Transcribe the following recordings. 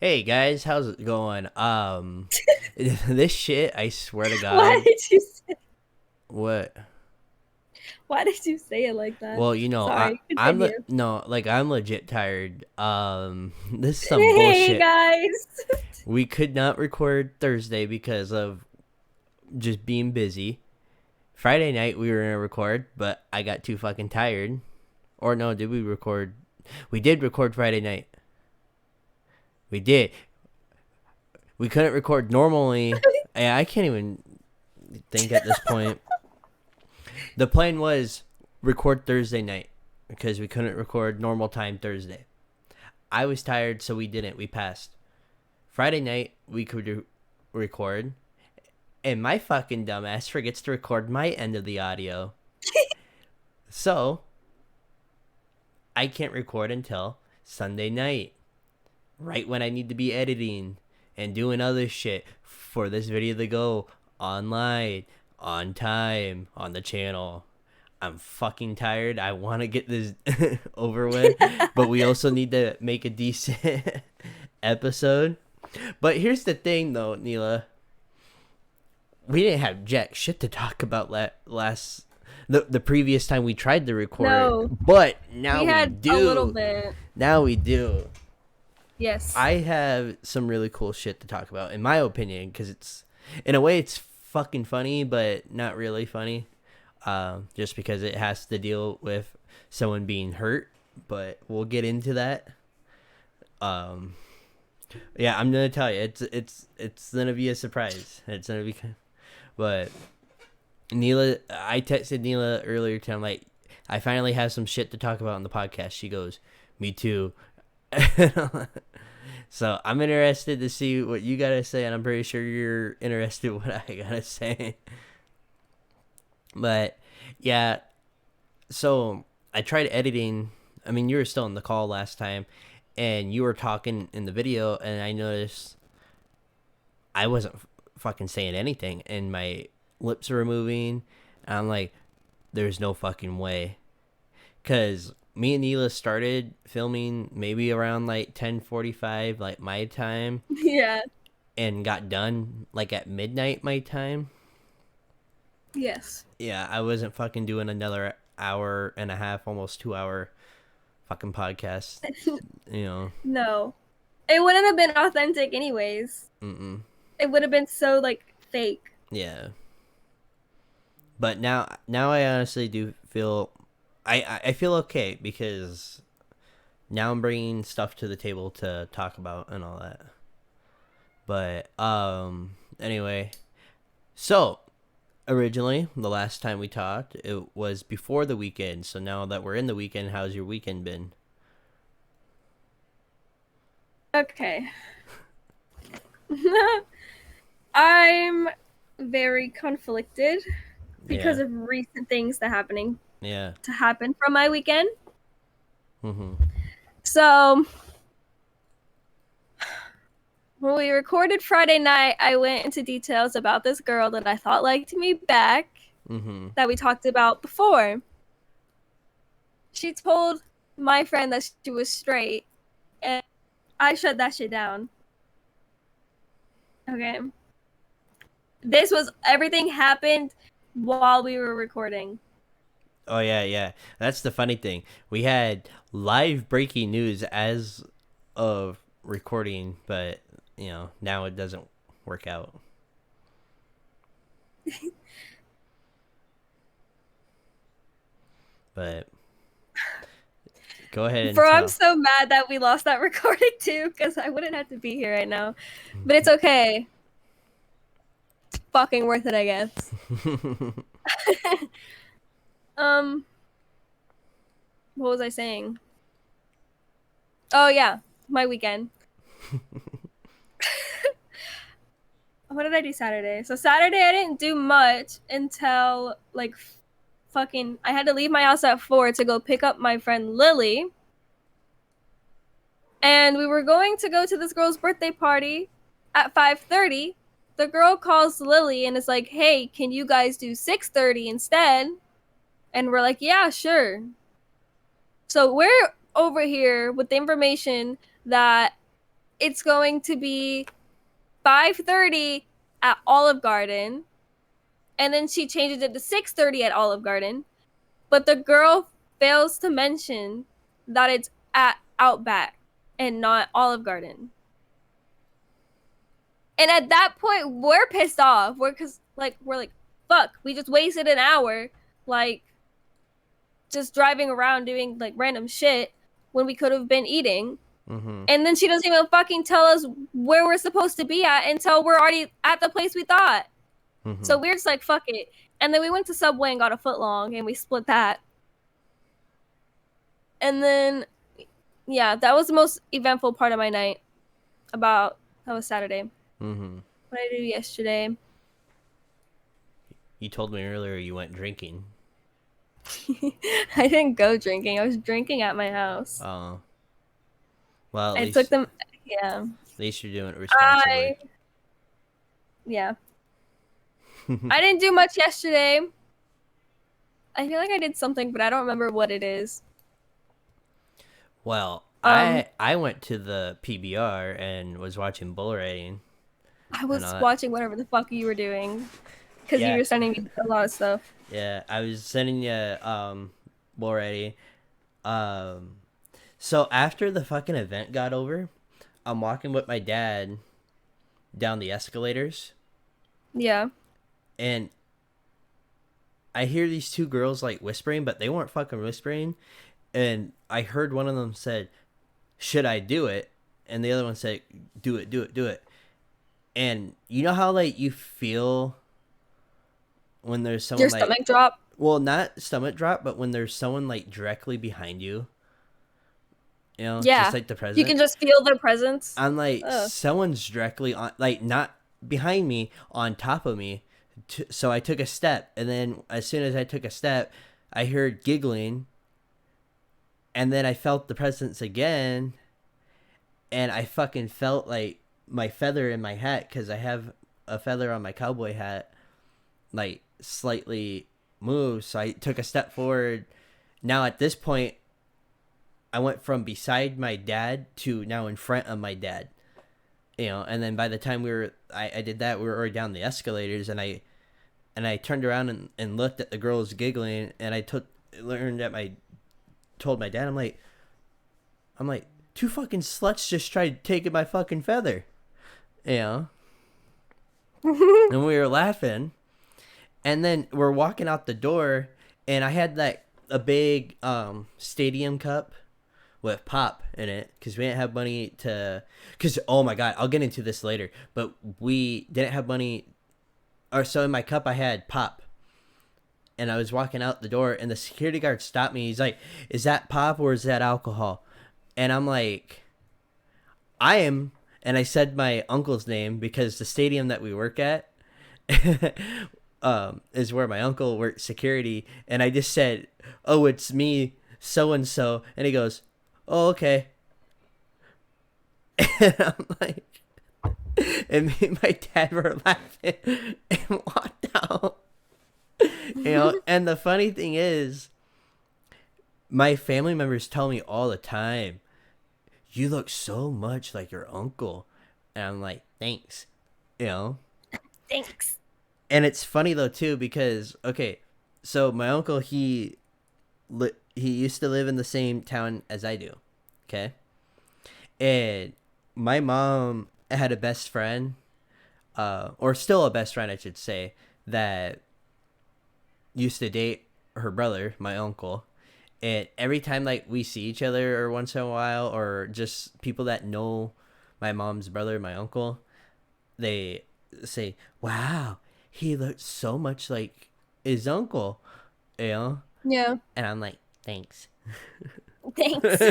Hey guys, how's it going? This shit, I swear to Why God. did you say, What? why did you say it like that? Well, Sorry, I'm continue. no, like I'm legit tired. This is some Hey bullshit. guys. We could not record Thursday because of just being busy. Friday night we were gonna record, but I got too fucking tired. Or no, did we record? We did record Friday night. We did. We couldn't record normally. I can't even think at this point. The plan was record Thursday night because we couldn't record normal time Thursday. I was tired, so we didn't. We passed. Friday night, we could record, and my fucking dumbass forgets to record my end of the audio. So, I can't record until Sunday night, right when I need to be editing and doing other shit for this video to go online, on time, on the channel. I'm fucking tired. I want to get this over with, but we also need to make a decent episode. But here's the thing, though, Neila. We didn't have jack shit to talk about last the previous time we tried to record, No, but now we we had a little do. bit. Now we do. Yes. I have some really cool shit to talk about, in my opinion, because in a way, it's fucking funny, but not really funny. Just because it has to deal with someone being hurt, but we'll get into that. Um, yeah, I'm gonna tell you, it's gonna be a surprise. It's gonna be, but Neila, I texted Neila earlier to, I'm like, I finally have some shit to talk about on the podcast. She goes, me too. So I'm interested to see what you gotta say, and I'm pretty sure you're interested in what I gotta say. But yeah, so I tried editing. I mean, you were still on the call last time, and you were talking in the video, and I noticed I wasn't fucking saying anything, and my lips were moving. And I'm like, there's no fucking way, because me and Neela started filming maybe around like 10:45, like my time, Yeah. and got done like at midnight my time. Yes. Yeah, I wasn't fucking doing another hour and a half, almost 2 hour fucking podcast. You know, No. It wouldn't have been authentic anyways. mm-mm. It would have been so like fake. Yeah. But now I honestly do feel, I feel okay because now I'm bringing stuff to the table to talk about and all that. But anyway, so originally the last time we talked, it was before the weekend. So now that we're in the weekend, how's your weekend been? Okay. I'm very conflicted because Yeah. of recent things that happening Yeah. to happen from my weekend. Mhm. So when we recorded Friday night, I went into details about this girl that I thought liked me back Mhm. that we talked about before. She told my friend that she was straight, and I shut that shit down. Okay. This was everything happened while we were recording. Oh yeah, yeah. That's the funny thing. We had live breaking news as of recording, but now it doesn't work out. But go ahead and Bro, I'm tell. so mad that we lost that recording too, because I wouldn't have to be here right now. But it's okay. It's fucking worth it, I guess. um, what was I saying? Oh yeah, my weekend. What did I do Saturday? So Saturday I didn't do much until like fucking I had to leave my house at 4 to go pick up my friend Lily. And we were going to go to this girl's birthday party at 5:30. The girl calls Lily and is like, "Hey, can you guys do 6:30 instead?" And we're like, "Yeah, sure." So we're over here with the information that it's going to be 5:30 at Olive Garden, and then she changes it to 6:30 at Olive Garden. But the girl fails to mention that it's at Outback and not Olive Garden. And at that point, we're pissed off. We're like, fuck, we just wasted an hour, like, just driving around doing like random shit when we could have been eating. Mm-hmm. And then she doesn't even fucking tell us where we're supposed to be at until we're already at the place we thought. Mm-hmm. So we're just like, fuck it. And then we went to Subway and got a foot long and we split that. And then, yeah, that was the most eventful part of my night. That was Saturday. Mm-hmm. What did I do yesterday? You told me earlier you went drinking. I didn't go drinking. I was drinking at my house. Oh. Well, I took them. Yeah. At least you're doing it responsibly. Yeah. I didn't do much yesterday. I feel like I did something, but I don't remember what it is. Well, I went to the PBR and was watching bull riding. I was watching whatever the fuck you were doing. Because you were sending me a lot of stuff. Yeah, I was sending you bull riding. So after the fucking event got over, I'm walking with my dad down the escalators. Yeah. And I hear these two girls like whispering, but they weren't fucking whispering. And I heard one of them said, "Should I do it?" And the other one said, "Do it, do it, do it." And you know how like you feel when there's someone your stomach drop? Well, not stomach drop, but when there's someone like directly behind you. You know, just like the presence. You can just feel their presence. I'm like, someone's directly on, like not behind me, on top of me. So I took a step, and then as soon as I took a step, I heard giggling, and then I felt the presence again, and I fucking felt like my feather in my hat, because I have a feather on my cowboy hat, like slightly moved. So I took a step forward. Now at this point, I went from beside my dad to now in front of my dad, you know. And then by the time I did that, we were already down the escalators, and I turned around and looked at the girls giggling, and I told my dad, I'm like, two fucking sluts just tried taking my fucking feather, you know. And we were laughing, and then we're walking out the door, and I had a big stadium cup with pop in it, because we didn't have money because oh my god, I'll get into this later, but we didn't have money, or so in my cup I had pop, and I was walking out the door, and the security guard stopped me. He's like, "Is that pop or is that alcohol?" And I'm like, and I said my uncle's name, because the stadium that we work at is where my uncle worked security, and I just said, "Oh, it's me, so and so," and he goes, "Oh, okay." And I'm like, and me and my dad were laughing and walked out. You know, and the funny thing is, my family members tell me all the time, "You look so much like your uncle." And I'm like, "Thanks." You know? Thanks. And it's funny though too, because okay, so my uncle, he used to live in the same town as I do. Okay? And my mom had a best friend, or still a best friend, I should say, that used to date her brother, my uncle. And every time like we see each other, or once in a while, or just people that know my mom's brother, my uncle, they say, "Wow, he looks so much like his uncle," you know? Yeah. And I'm like, "Thanks." Thanks.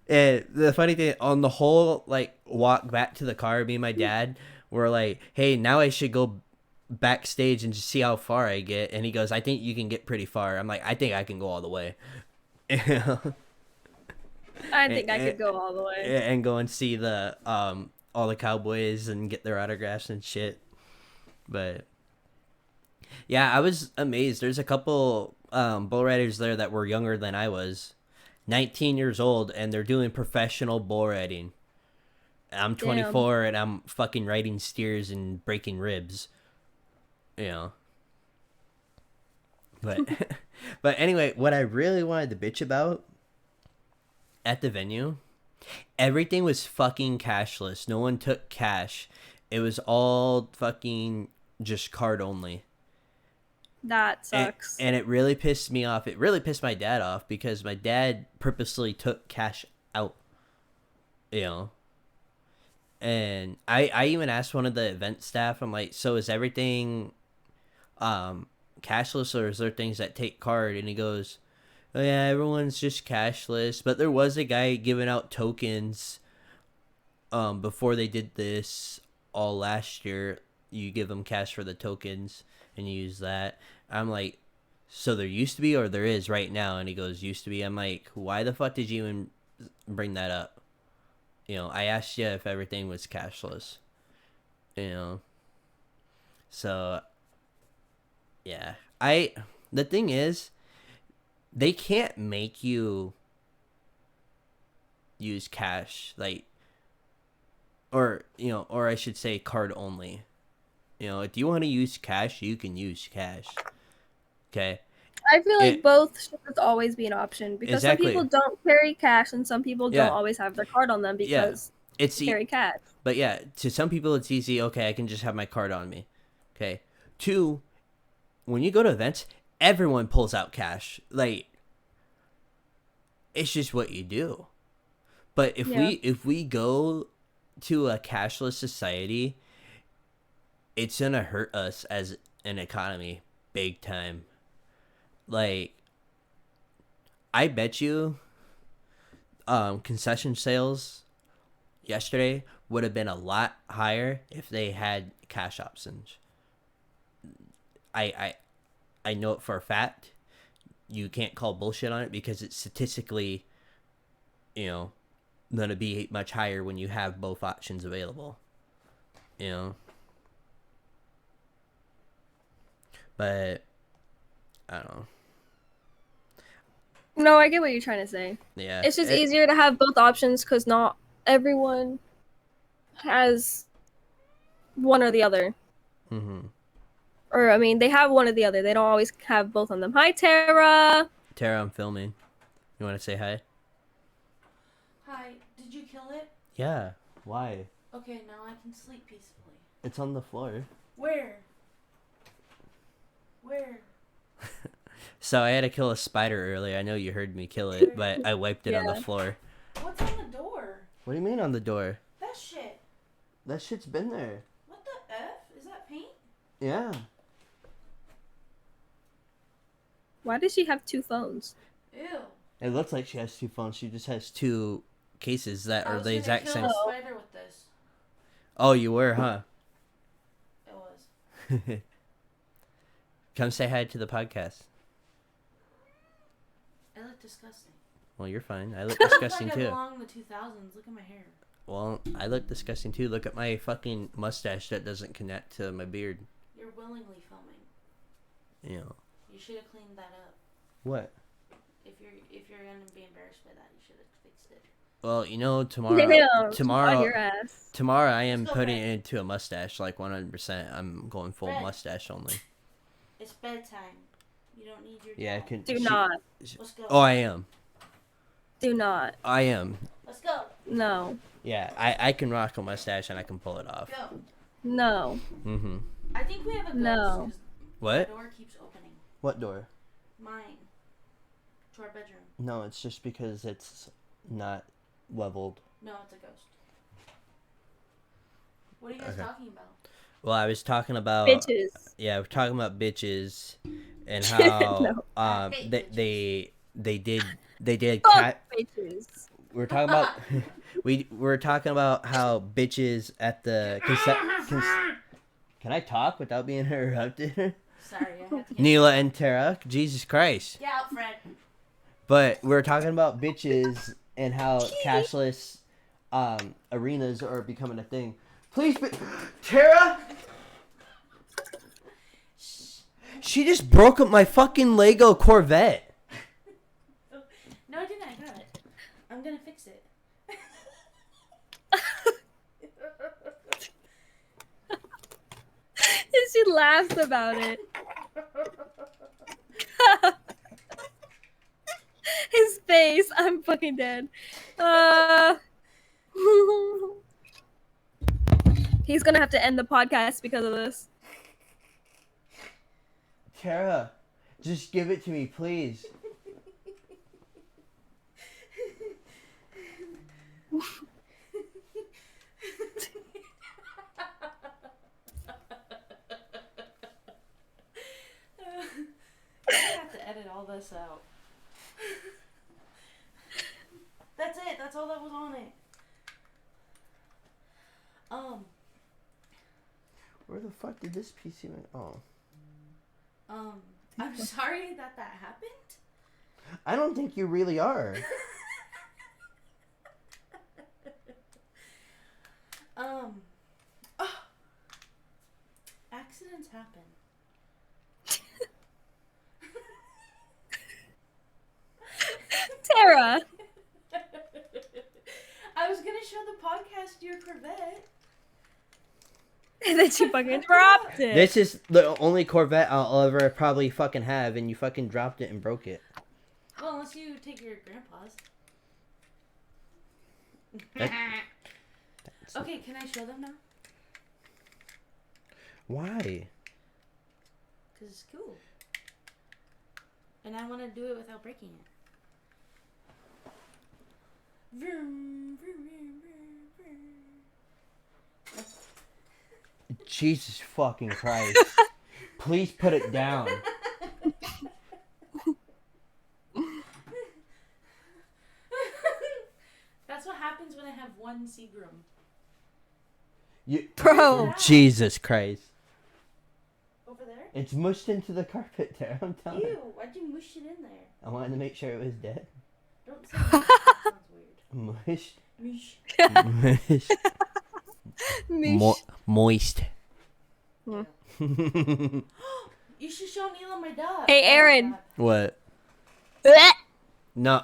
And the funny thing, on the whole like walk back to the car, me and my dad were like, "Hey, now I should go backstage and just see how far I get." And he goes, "I think you can get pretty far." I'm like, "I think I can go all the way." I think I could go all the way. And go and see the all the Cowboys and get their autographs and shit. But yeah, I was amazed. There's a couple bull riders there that were younger than I was, 19 years old, and they're doing professional bull riding. I'm 24 and I'm fucking riding steers and breaking ribs. You know. But but anyway, what I really wanted to bitch about at the venue, everything was fucking cashless. No one took cash. It was all fucking just card only. That sucks. And it really pissed me off. It really pissed my dad off because my dad purposely took cash out. You know. And I even asked one of the event staff, I'm like, so is everything cashless, or is there things that take card? And he goes, oh yeah, everyone's just cashless. But there was a guy giving out tokens before they did this all last year. You give them cash for the tokens and you use that. I'm like, so there used to be, or there is right now? And he goes, used to be. I'm like, why the fuck did you even bring that up? You know, I asked you if everything was cashless. You know. So, yeah. The thing is, they can't make you use cash, like, or, you know, or I should say card only. You know, if you want to use cash, you can use cash. Okay? I feel like both should always be an option because Exactly. some people don't carry cash and some people don't always have their card on them because it's they carry cash. But yeah, to some people it's easy. Okay, I can just have my card on me. Okay. 2, when you go to events, everyone pulls out cash. Like, it's just what you do. But if we go to a cashless society, it's gonna hurt us as an economy big time. Like, I bet you concession sales yesterday would have been a lot higher if they had cash options. I know it for a fact. You can't call bullshit on it because it's statistically, you know, going to be much higher when you have both options available. You know? But I don't know. No, I get what you're trying to say. Yeah. It's just easier to have both options because not everyone has one or the other. Mm-hmm. Or, I mean, they have one or the other. They don't always have both on them. Hi, Tara. Tara, I'm filming. You want to say hi? Hi. Did you kill it? Yeah. Why? Okay, now I can sleep peacefully. It's on the floor. Where? Where? So I had to kill a spider earlier. I know you heard me kill it, but I wiped it on the floor. What's on the door? What do you mean on the door? That shit. That shit's been there. What the F? Is that paint? Yeah. Why does she have 2 phones? Ew. It looks like she has 2 phones. She just has 2 cases that are the exact same. I was gonna kill a spider with this. Oh, you were, huh? It was. Come say hi to the podcast. I look disgusting. Well, you're fine. I look disgusting I look like too. I belong in the 2000s. Look at my hair. Well, I look disgusting too. Look at my fucking mustache that doesn't connect to my beard. You're willingly filming. You know. You should have cleaned that up. What? If you're gonna be embarrassed by that, you should have fixed it. Well, you know, tomorrow I am putting it into a mustache, like 100%. I'm going full mustache only. It's bedtime. You don't need your Yeah, dad. Do not. Let's go. Oh, I am. Do not. I am. Let's go. No. Yeah, I can rock a mustache and I can pull it off. Go. No. Mm-hmm. I think we have a ghost. No. What? The door keeps opening. What door? Mine. To our bedroom. No, it's just because it's not leveled. No, it's a ghost. What are you guys talking about? Well, I was talking about bitches. Yeah, we're talking about bitches and how No. they did Fuck bitches. We're talking about we're talking about how bitches at the Can I talk without being interrupted? Sorry, I have to get Neila and Tara, Jesus Christ. Get out, Fred. But we're talking about bitches and how cashless arenas are becoming a thing. Please, Tara! She just broke up my fucking Lego Corvette. No, I didn't. I got it. I'm gonna fix it. And she laughs about it. His face. I'm fucking dead. He's gonna have to end the podcast because of this. Tara, just give it to me, please. I have to edit all this out. That's it. That's all that was on it. Where the fuck did this piece even... Oh. I'm sorry that happened. I don't think you really are. Accidents happen. Tara. I was gonna show the podcast your Corvette. And then she fucking dropped it. This is the only Corvette I'll ever probably fucking have, and you fucking dropped it and broke it. Well, unless you take your grandpa's. Okay, can I show them now? Why? Because it's cool. And I want to do it without breaking it. Vroom, vroom, vroom, vroom, vroom. Jesus fucking Christ. Please put it down. That's what happens when I have one Seagram. Bro. Jesus Christ. Over there? It's mushed into the carpet there, I'm telling you. Ew, why'd you mush it in there? I wanted to make sure it was dead. Don't say that. That sounds weird. Mushed. Mush. Mushed. Mish. Moist. You should show Neila my dog. Hey, Aaron. What? Yeah. No.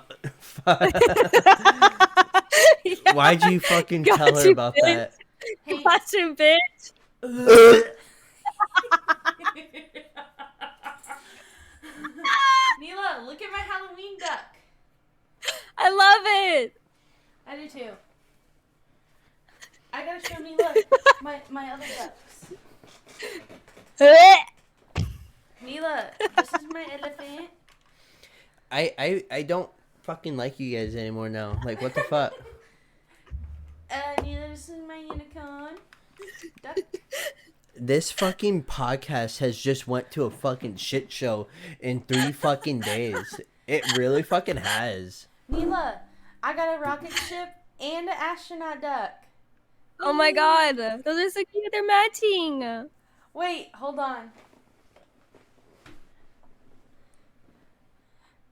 Why'd you fucking tell Got her you, about bitch. that? Hey. Watch him, bitch. Neila, look at my Halloween duck. I love it. I do too. I gotta show Neila my other ducks. Neila, this is my elephant. I don't fucking like you guys anymore now. Like, what the fuck? Neila, this is my unicorn. Duck. This fucking podcast has just went to a fucking shit show in 3 fucking days. It really fucking has. Neila, I got a rocket ship and an astronaut duck. Oh my god. Those are so cute. They're matching. Wait, hold on.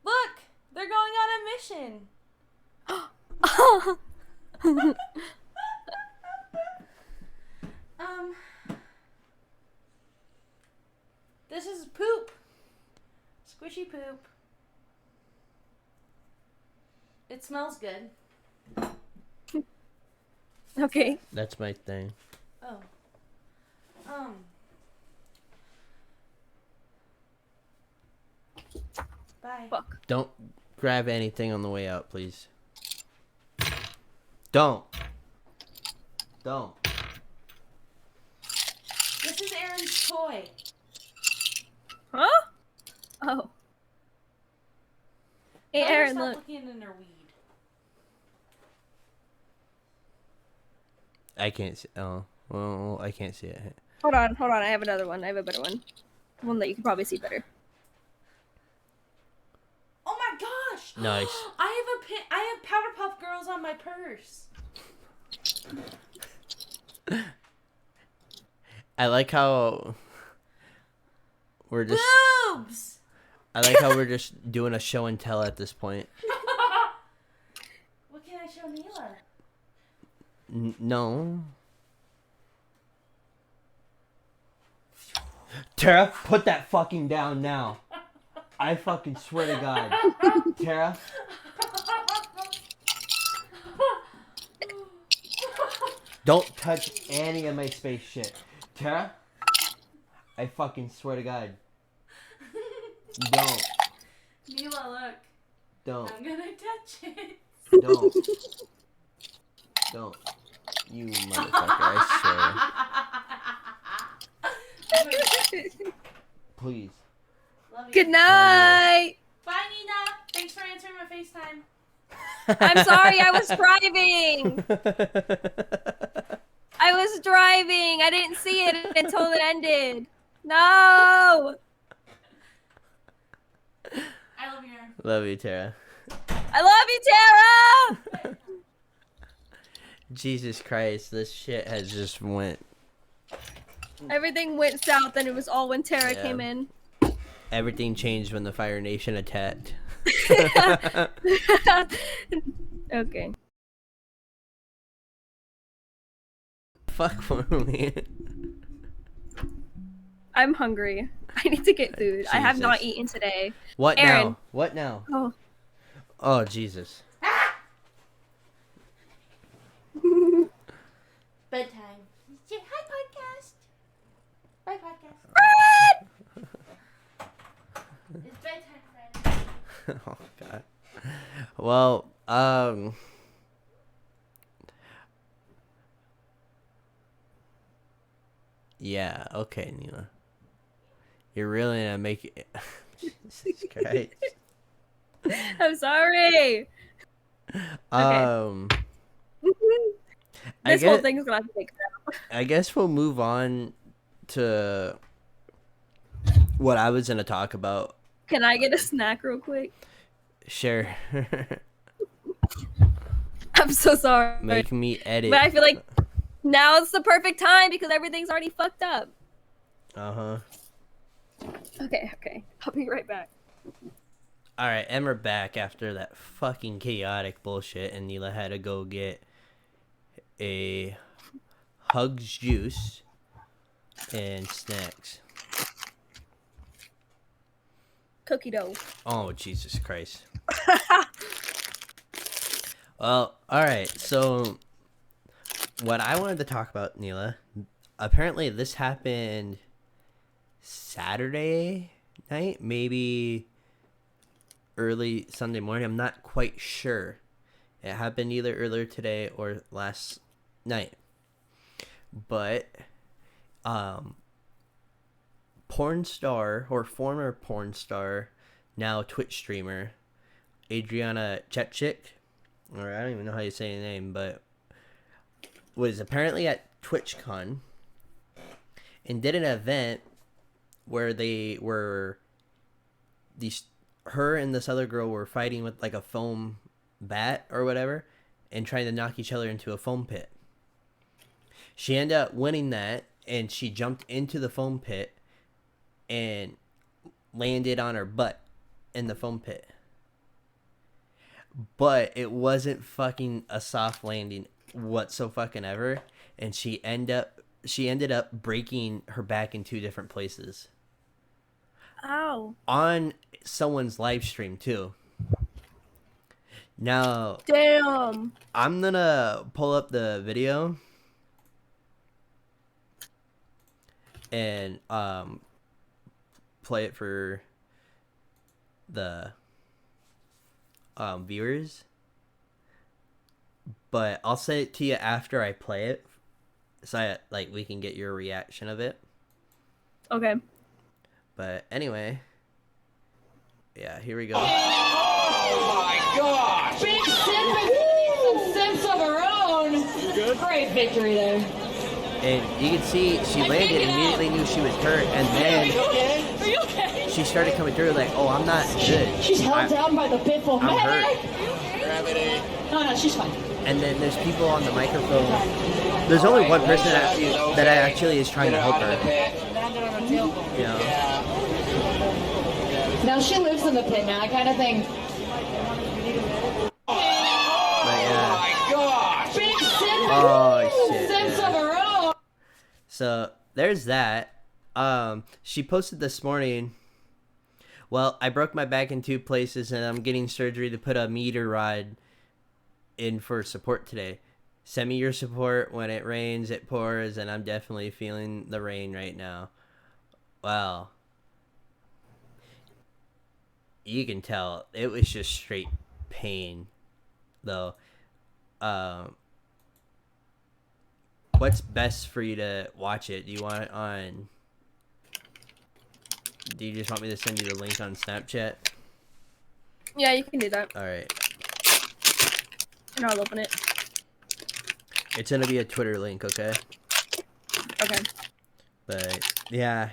Look, they're going on a mission. This is poop. Squishy poop. It smells good. Okay. That's my thing. Oh. Bye. Fuck. Don't grab anything on the way out, please. Don't. This is Aaron's toy. Huh? Oh. Hey, Tell her Aaron, stop look. looking in her weed. I can't see. Oh. Well, I can't see it. Hold on. I have another one. I have a better one. One that you can probably see better. Oh my gosh! Nice. I have Powderpuff Girls on my purse. I like how we're just. Boobs! I like how we're just doing a show and tell at this point. What can I show Neila? No. Tara, put that fucking down now. I fucking swear to God. Tara. Don't touch any of my space shit. Tara? I fucking swear to God. Don't. Neila, look. Don't. I'm gonna touch it. Don't. Don't. You motherfucker, I swear. Please. Love you. Good night. Bye, Nina. Thanks for answering my FaceTime. I'm sorry, I was driving. I was driving. I didn't see it until it ended. No. I love you. Love you, Tara. I love you, Tara. Jesus Christ, this shit has just went. Everything went south, and it was all when Tara Yeah. came in. Everything changed when the Fire Nation attacked. Okay. Fuck for me. I'm hungry. I need to get food. I have not Jesus. eaten today. What Aaron. now? What now? Oh. Oh, Jesus. Bedtime. Say hi, podcast. Bye, podcast. It's bedtime, friend. Oh, God. Well, yeah, okay, Neila. You're really gonna make it. Jesus Christ. I'm sorry. I This whole guess, thing's gonna have to take. I guess we'll move on to what I was gonna talk about. Can I get a snack real quick? Sure. I'm so sorry. Make me edit. But I feel like now it's the perfect time because everything's already fucked up. Uh-huh. Okay. I'll be right back. Alright, and we're back after that fucking chaotic bullshit, and Neila had to go get a Hugs juice and snacks. Cookie dough. Oh, Jesus Christ. Well, alright, so what I wanted to talk about, Neila, apparently this happened Saturday night, maybe early Sunday morning. I'm not quite sure. It happened either earlier today or last night. But porn star or former porn star, now Twitch streamer, Adriana Chechik, or I don't even know how you say her name, but was apparently at TwitchCon and did an event where her and this other girl were fighting with like a foam bat or whatever and trying to knock each other into a foam pit. She ended up winning that, and she jumped into the foam pit and landed on her butt in the foam pit. But it wasn't fucking a soft landing whatsoever, and she ended up breaking her back in 2 different places. Ow. On someone's live stream too. Now, Damn. I'm gonna pull up the video and play it for the viewers, but I'll send it to you after I play it, so we can get your reaction of it. Okay. But anyway, yeah, here we go. Oh my gosh! Big Sid some sense of her own. Good. Great victory there. And you can see she landed, immediately knew she was hurt, and then Are you okay? she started coming through like, oh, I'm not good. She's held down by the pitbull. I'm hurt. Gravity. No, she's fine. And then there's people on the microphone. There's only one person that actually is trying to help her. You know? Now she lives in the pit now, that kind of thing. But yeah. Oh my gosh! Big Sid Oh shit. sense Yeah. of her own. So there's that. She posted this morning. Well, I broke my back in 2 places, and I'm getting surgery to put a meter rod in for support today. Send me your support. When it rains, it pours, and I'm definitely feeling the rain right now. Well, you can tell it was just straight pain, though. What's best for you to watch it? Do you want it on? Do you just want me to send you the link on Snapchat? Yeah, you can do that. All right. And I'll open it. It's gonna be a Twitter link, okay? Okay. But yeah,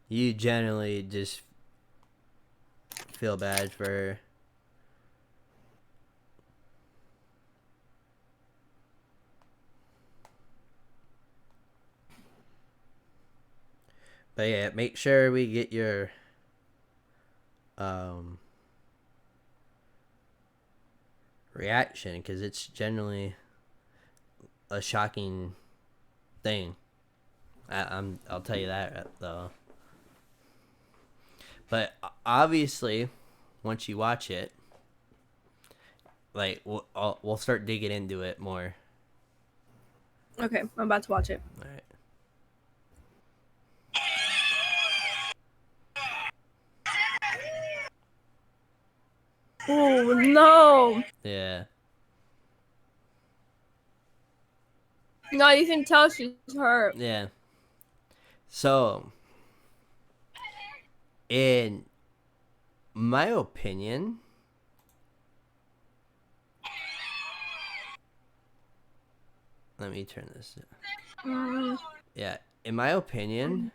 you generally just feel bad for her. But yeah, make sure we get your reaction, because it's generally a shocking thing. I'll tell you that though. But obviously, once you watch it, like we'll start digging into it more. Okay, I'm about to watch it. All right. Oh no! Yeah. No, you can tell she's hurt. Yeah. So, in my opinion, let me turn this. Yeah, in my opinion,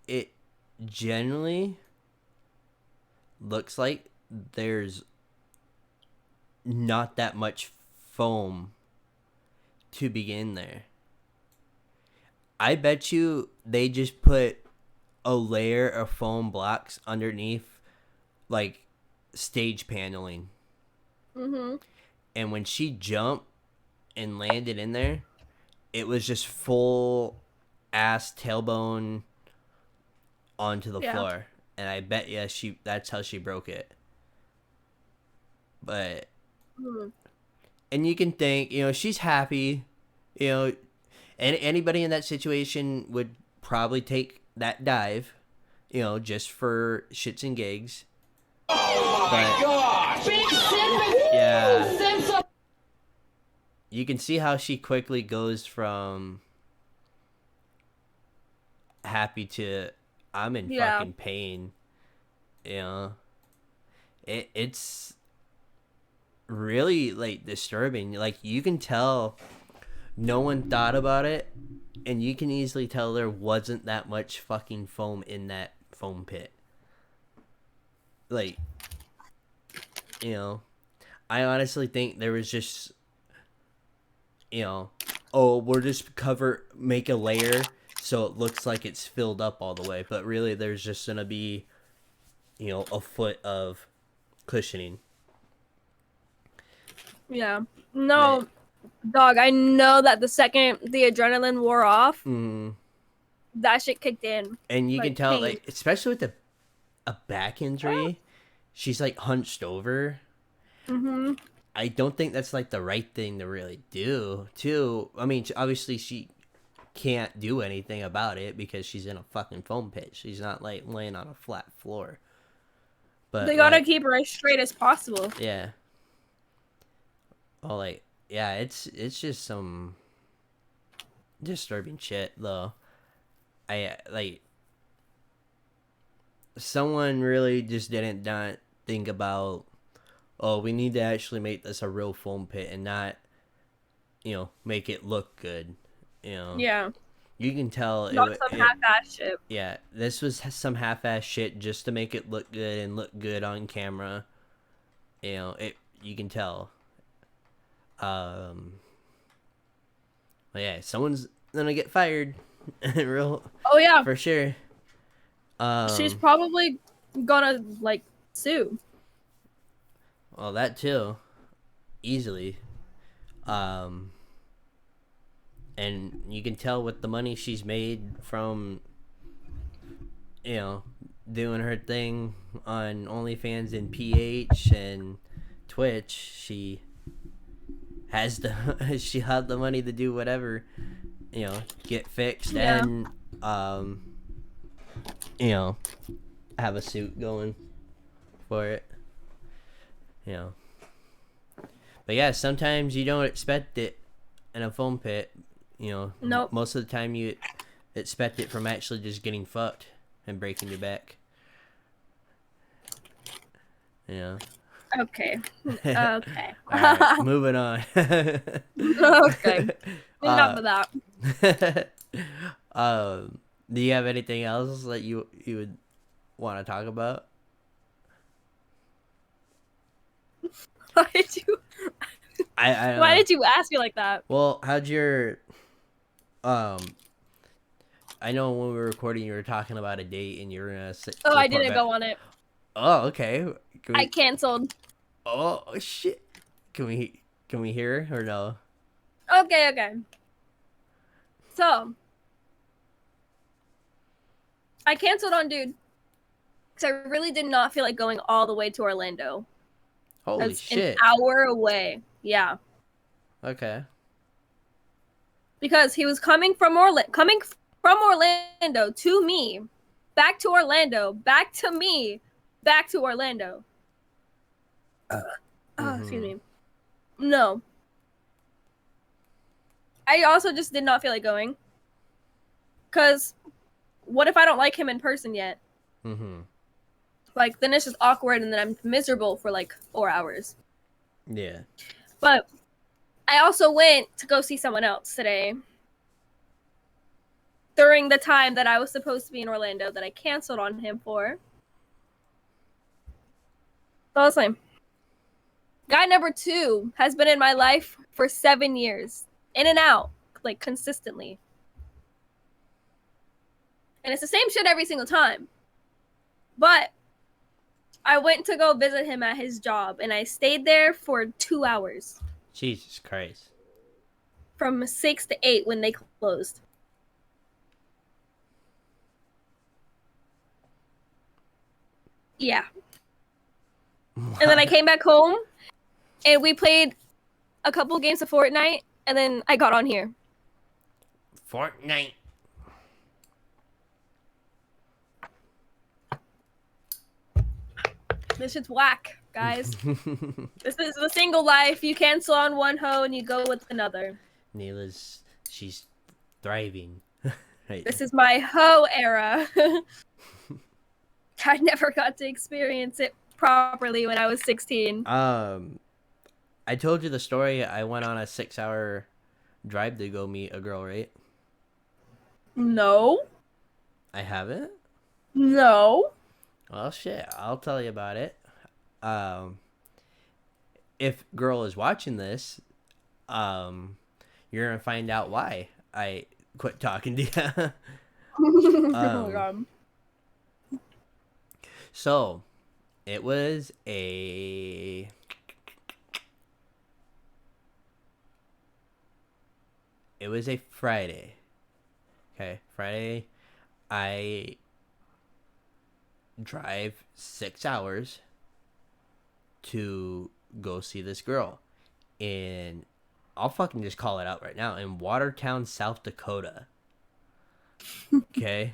it generally looks like there's not that much foam to begin there. I bet you they just put a layer of foam blocks underneath, like, stage paneling. Mm-hmm. And when she jumped and landed in there, it was just full ass tailbone onto the floor. And I bet that's how she broke it. But and you can think, she's happy, and anybody in that situation would probably take that dive, just for shits and gigs. Oh my gosh! Big sip. Yeah. Sense of You can see how she quickly goes from happy to I'm in fucking pain. It's really, like, disturbing. Like, you can tell no one thought about it, and you can easily tell there wasn't that much fucking foam in that foam pit. Like, I honestly think there was just, we'll just make a layer so it looks like it's filled up all the way. But really, there's just going to be, a foot of cushioning. Yeah. No, dog, I know that the second the adrenaline wore off, that shit kicked in. And you can tell, pain. like, especially with a back injury, she's, like, hunched over. Mm-hmm. I don't think that's, like, the right thing to really do, too. I mean, obviously she can't do anything about it because she's in a fucking foam pit. She's not, like, laying on a flat floor. But They gotta keep her as straight as possible. Yeah. Oh, like, yeah, it's just some disturbing shit, though. Someone really just didn't not think about, we need to actually make this a real foam pit and not, make it look good, Yeah. You can tell Not some half-ass shit. Yeah, this was some half-ass shit just to make it look good and look good on camera. You can tell. But yeah, someone's gonna get fired. Oh yeah, for sure. She's probably gonna, like, sue. Well, that too, easily. And you can tell with the money she's made from, doing her thing on OnlyFans and PH and Twitch, she has the she had the money to do whatever, get fixed Yeah. and have a suit going for it. But yeah, sometimes you don't expect it in a foam pit. Nope. Most of the time you expect it from actually just getting fucked and breaking your back. Okay. Okay. Alright, moving on. Okay. Enough of that. Do you have anything else that you would want to talk about? Why did you? I don't Why know. did you ask me like that? Well, how'd your I know when we were recording, you were talking about a date, and you were gonna Oh, I report didn't back. go on it. Oh, okay. I canceled. Oh shit! Can we hear or no? Okay. So, I canceled on dude because I really did not feel like going all the way to Orlando. Holy That's shit! an hour away. Yeah, Okay. because he was coming from Orlando to me, back to Orlando, back to me, back to Orlando. Excuse me. No. I also just did not feel like going. Because what if I don't like him in person yet? Mm-hmm. Like, then it's just awkward and then I'm miserable for like 4 hours. Yeah. But I also went to go see someone else today. During the time that I was supposed to be in Orlando that I canceled on him for. So I was like, guy number 2 has been in my life for 7 years. In and out. Like, consistently. And it's the same shit every single time. But I went to go visit him at his job, and I stayed there for 2 hours. Jesus Christ. From 6 to 8 when they closed. Yeah. And then I came back home, and we played a couple games of Fortnite, and then I got on here. Fortnite. This shit's whack, guys. This is the single life. You cancel on one hoe and you go with another. She's thriving. Right. This is my hoe era. I never got to experience it properly when I was 16. I told you the story. I went on a 6-hour drive to go meet a girl, right? No. I haven't? No. Well, shit. I'll tell you about it. If girl is watching this, you're gonna find out why I quit talking to you. Oh my god. So, it was a Friday. Okay, Friday. I drive 6 hours to go see this girl in, I'll fucking just call it out right now, in Watertown, South Dakota. Okay.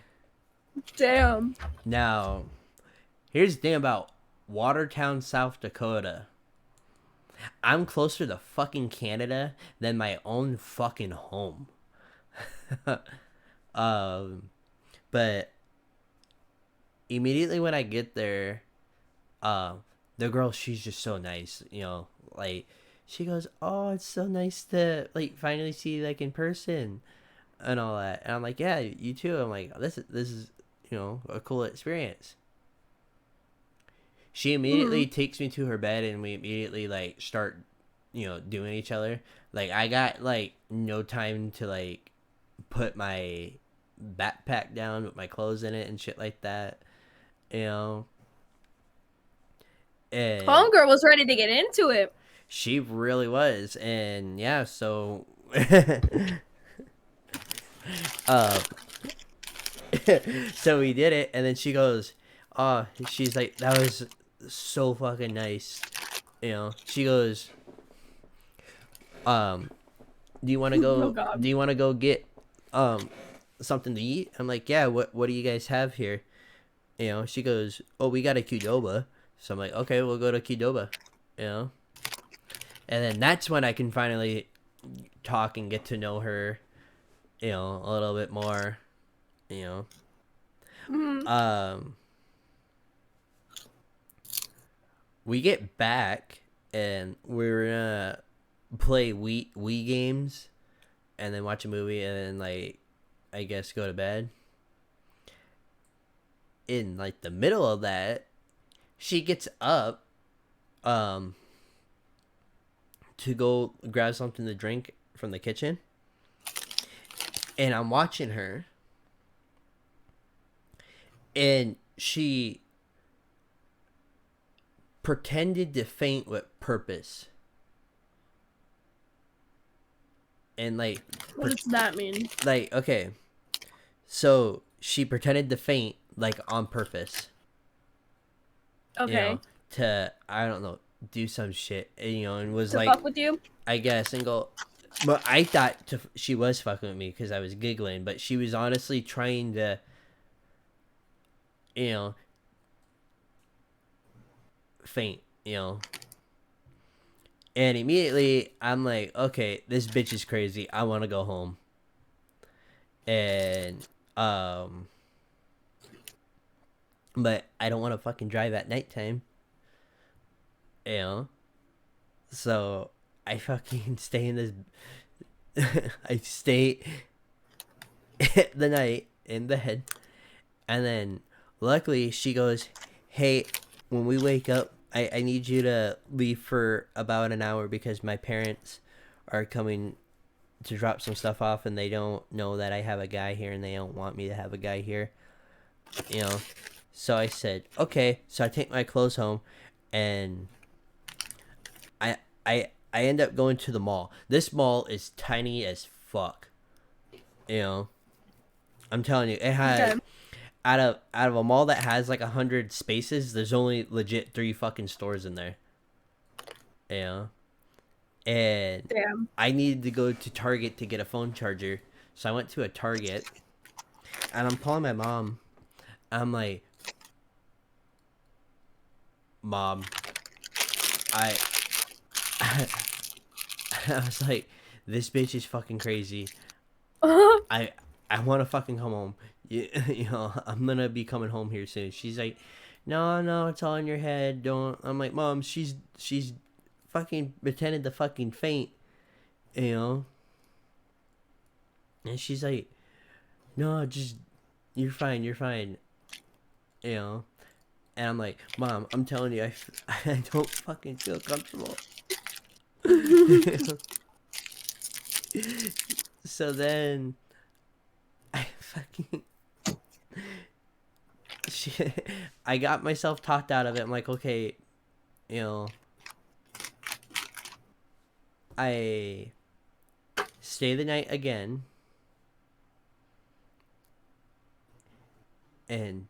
Damn. Now, here's the thing about Watertown, South Dakota. I'm closer to fucking Canada than my own fucking home. But immediately when I get there, the girl, she's just so nice, like, she goes, oh, it's so nice to, like, finally see you, like, in person and all that. And I'm like, yeah, you too. I'm like, this is a cool experience. She immediately takes me to her bed, and we immediately, like, start, doing each other. Like, I got, like, no time to, like, put my backpack down with my clothes in it and shit like that, And Homegirl was ready to get into it. she really was. And yeah, so so we did it, and then she goes, oh, she's like, that was so fucking nice. She goes, do you want to go? Oh, God. Do you want to go get something to eat? I'm like, yeah. What do you guys have here? You know, she goes, oh, we got a Qdoba. So I'm like, okay, we'll go to Qdoba. You know, and then that's when I can finally talk and get to know her. You know, a little bit more. You know, Mhm. we get back and we're gonna play Wii games and then watch a movie and then like I guess go to bed. In like the middle of that, she gets up um to go grab something to drink from the kitchen. And I'm watching her and she pretended to faint with purpose. And like What does that mean? like okay. So she pretended to faint like on purpose. Okay. You know, to I don't know, do some shit, you know, and was To like fuck with you? I guess and go but I thought she was fucking with me because I was giggling, but she was honestly trying to, you know, faint, you know. And immediately I'm like, okay, this bitch is crazy. I want to go home. And but I don't want to fucking drive at nighttime. You know. So I fucking stay in this I stay the night in bed. And then luckily she goes, hey, when we wake up, I need you to leave for about an hour because my parents are coming to drop some stuff off and they don't know that I have a guy here and they don't want me to have a guy here. You know? So I said, okay. So I take my clothes home and I end up going to the mall. This mall is tiny as fuck. You know? I'm telling you, it has Okay. out of a mall that has like 100 spaces, there's only legit 3 fucking stores in there. You know? And Damn. I needed to go to Target to get a phone charger. So I went to a Target and I'm calling my mom. I'm like, Mom, I I was like, this bitch is fucking crazy. I want to fucking come home. You know, I'm gonna be coming home here soon. She's like, no, it's all in your head. Don't. I'm like, Mom, she's fucking pretended to fucking faint. You know. And she's like, no, just you're fine. You know. And I'm like, Mom, I'm telling you, I don't fucking feel comfortable. So then I fucking shit, I got myself talked out of it. I'm like, okay, you know, I stay the night again, and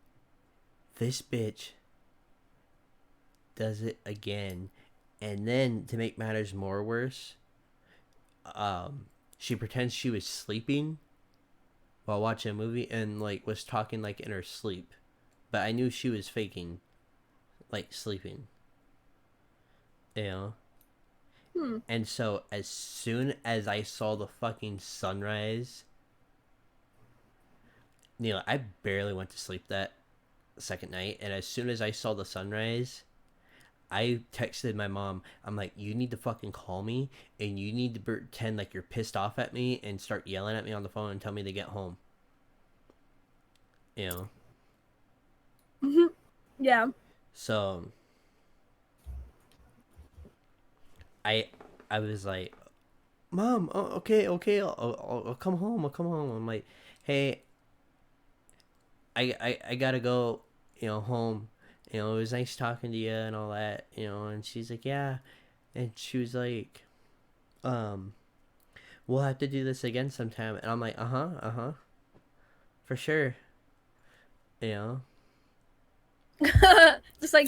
this bitch does it again. And then to make matters more worse, she pretends she was sleeping while watching a movie and like was talking like in her sleep, but I knew she was faking like sleeping, you know. And so as soon as I saw the fucking sunrise, Neila, I barely went to sleep that second night, and as soon as I saw the sunrise, I texted my mom. I'm like, you need to fucking call me, and you need to pretend like you're pissed off at me and start yelling at me on the phone and tell me to get home. You know? Yeah. So I was like, Mom, oh, okay, I'll come home. I'm like, hey, I gotta go, you know, home. You know, it was nice talking to you and all that, you know. And she's like, yeah. And she was like, we'll have to do this again sometime. And I'm like, for sure. You know. Just like,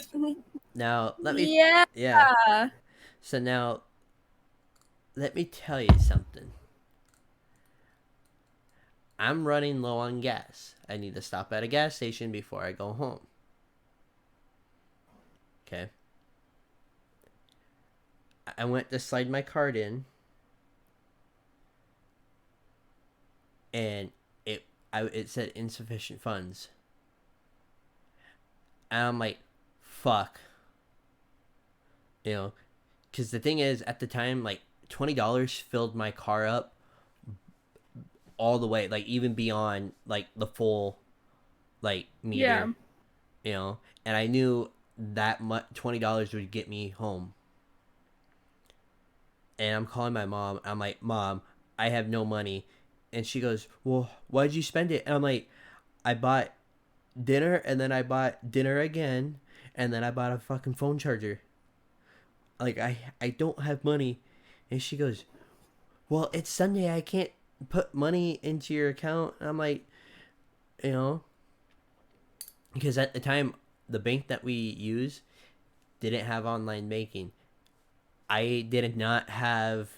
Now let me. yeah. Yeah. So now, let me tell you something. I'm running low on gas. I need to stop at a gas station before I go home. Okay. I went to slide my card in, and it said insufficient funds. And I'm like, fuck. You know, because the thing is, at the time, like, $20 filled my car up all the way, like, even beyond, like, the full, like, meter. Yeah. You know, and I knew that much $20 would get me home. And I'm calling my mom. I'm like, Mom, I have no money. And she goes, well, why'd you spend it? And I'm like, I bought dinner, and then I bought dinner again, and then I bought a fucking phone charger. Like, I don't have money. And she goes, well, it's Sunday. I can't put money into your account. And I'm like, you know, because at the time, the bank that we use didn't have online banking. I did not have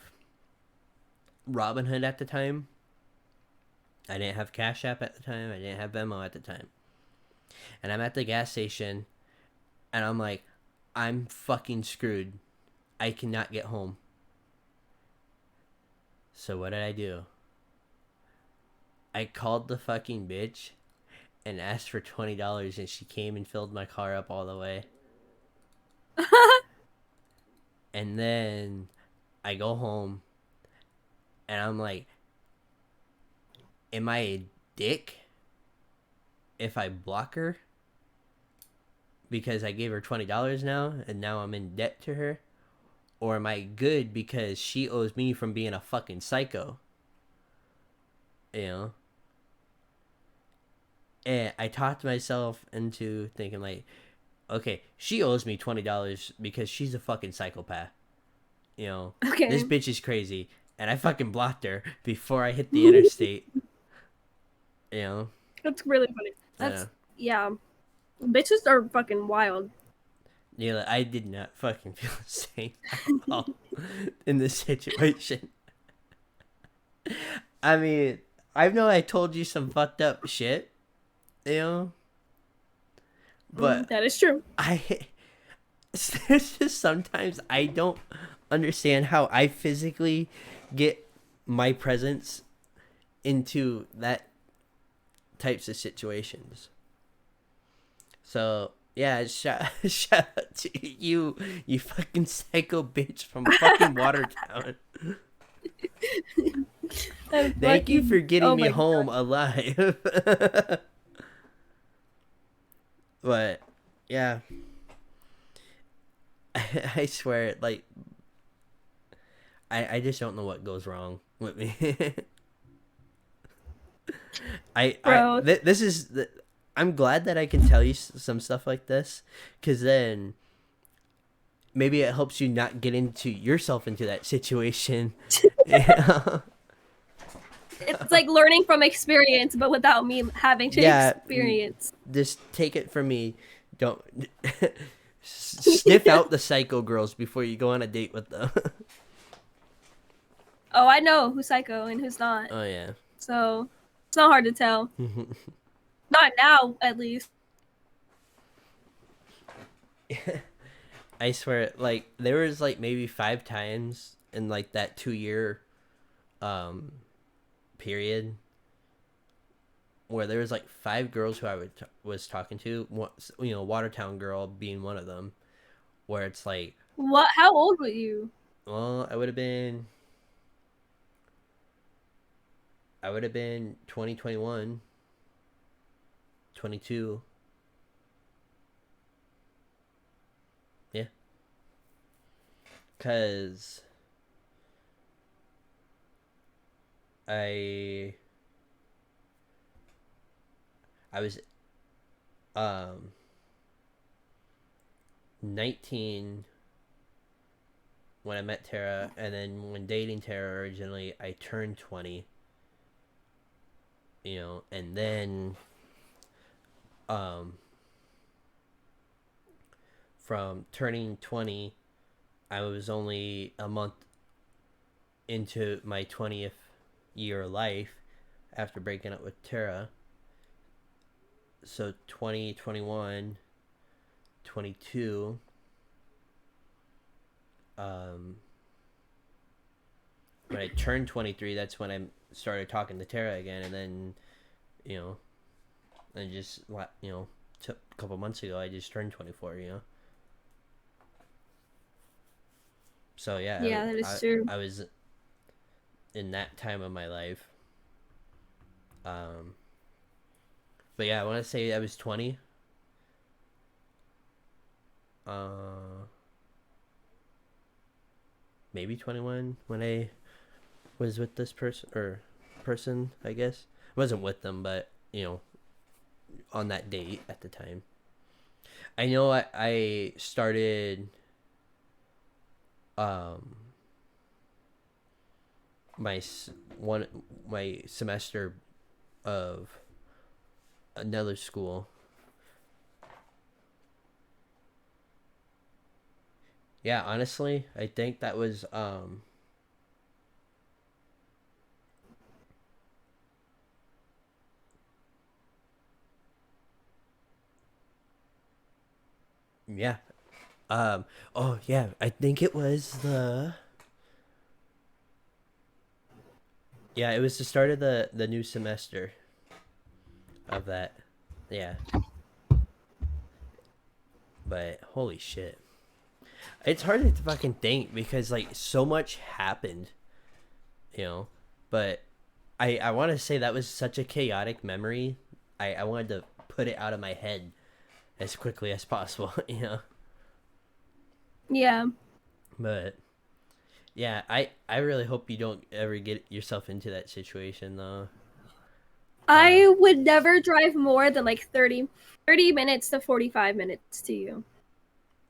Robinhood at the time. I didn't have Cash App at the time. I didn't have Venmo at the time. And I'm at the gas station, and I'm like, I'm fucking screwed. I cannot get home. So what did I do? I called the fucking bitch and asked for $20, and she came and filled my car up all the way. And then I go home, and I'm like, am I a dick if I block her? Because I gave her $20 now, and now I'm in debt to her? Or am I good because she owes me from being a fucking psycho? You know? And I talked myself into thinking, like, okay, she owes me $20 because she's a fucking psychopath. You know? Okay. This bitch is crazy. And I fucking blocked her before I hit the interstate. You know? That's really funny. That's, yeah. Bitches are fucking wild. Neila, I did not fucking feel safe at all in this situation. I mean, I know I told you some fucked up shit, you know? But that is true. there's just sometimes I don't understand how I physically get my presence into that types of situations. So yeah, shout out to you fucking psycho bitch from fucking Watertown. Thank you for getting me home alive. But yeah, I swear, like, I just don't know what goes wrong with me. This is I'm glad that I can tell you some stuff like this, because then maybe it helps you not get yourself into that situation. It's like learning from experience, but without me having to experience. Just take it from me. Don't sniff out the psycho girls before you go on a date with them. Oh, I know who's psycho and who's not. Oh yeah. So it's not hard to tell. Not now, at least. I swear, like, there was like maybe 5 times in like that 2-year period where there was like 5 girls who I was talking to, you know, Watertown girl being one of them, where it's like, what? How old were you? well, I would have been 2021, 22. Yeah. Cause I was 19 when I met Tara, and then when dating Tara originally, I turned 20. You know, and then from turning 20, I was only a month into my 20th year of life after breaking up with Tara. So 20, 21, 22. When I turned 23, that's when I started talking to Tara again, and then, you know, and just, you know, a couple months ago, I just turned 24, you know. So yeah, Yeah, that is true. I was in that time of my life. But yeah, I want to say I was 20. Maybe 21 when I was with this person, I guess. I wasn't with them, but, you know, on that date at the time. I know I started my semester of another school. Yeah, honestly, I think that was yeah. Oh yeah, I think it was it was the start of the new semester of that. Yeah. But holy shit. It's hard to fucking think because like so much happened, you know. But I want to say that was such a chaotic memory. I wanted to put it out of my head as quickly as possible, you know. Yeah. But yeah, I really hope you don't ever get yourself into that situation though. I would never drive more than like 30 minutes to 45 minutes to you.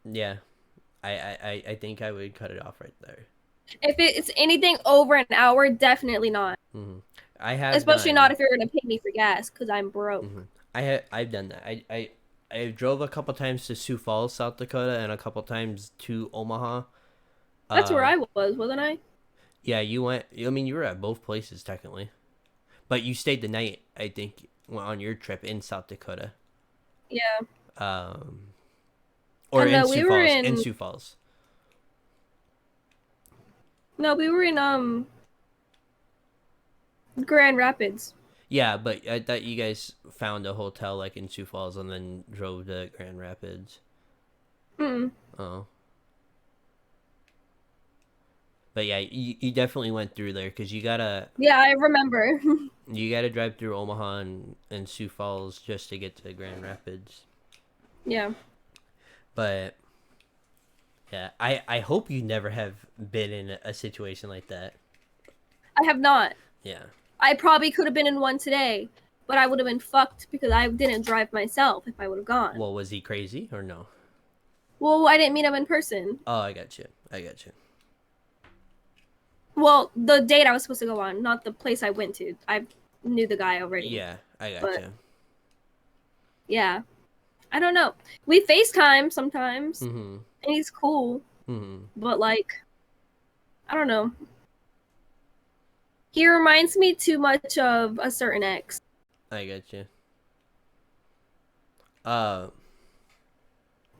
Yeah. I think I would cut it off right there. If it's anything over an hour, definitely not. Mm-hmm. I have Especially not if you're gonna pay me for gas, because I'm broke. Mm-hmm. I've done that. I drove a couple times to Sioux Falls, South Dakota, and a couple times to Omaha. That's where I was, wasn't I? Yeah, you went. I mean, you were at both places technically, but you stayed the night. I think on your trip in South Dakota. Yeah. Or And, in we Sioux were Falls. in- In Sioux Falls. No, we were in Grand Rapids. Yeah, but I thought you guys found a hotel like in Sioux Falls and then drove to Grand Rapids. Mm. Oh. But yeah, you definitely went through there because you gotta Yeah, I remember. drive through Omaha and Sioux Falls just to get to Grand Rapids. Yeah. But yeah, I hope you never have been in a situation like that. I have not. Yeah. I probably could have been in one today, but I would have been fucked because I didn't drive myself if I would have gone. Well, was he crazy or no? Well, I didn't meet him in person. Oh, I got you. Well, the date I was supposed to go on, not the place I went to. I knew the guy already. Yeah, I got But- you. Yeah. I don't know. We FaceTime sometimes, Mm-hmm. and he's cool, Mm-hmm. but like, I don't know. He reminds me too much of a certain ex. I got you.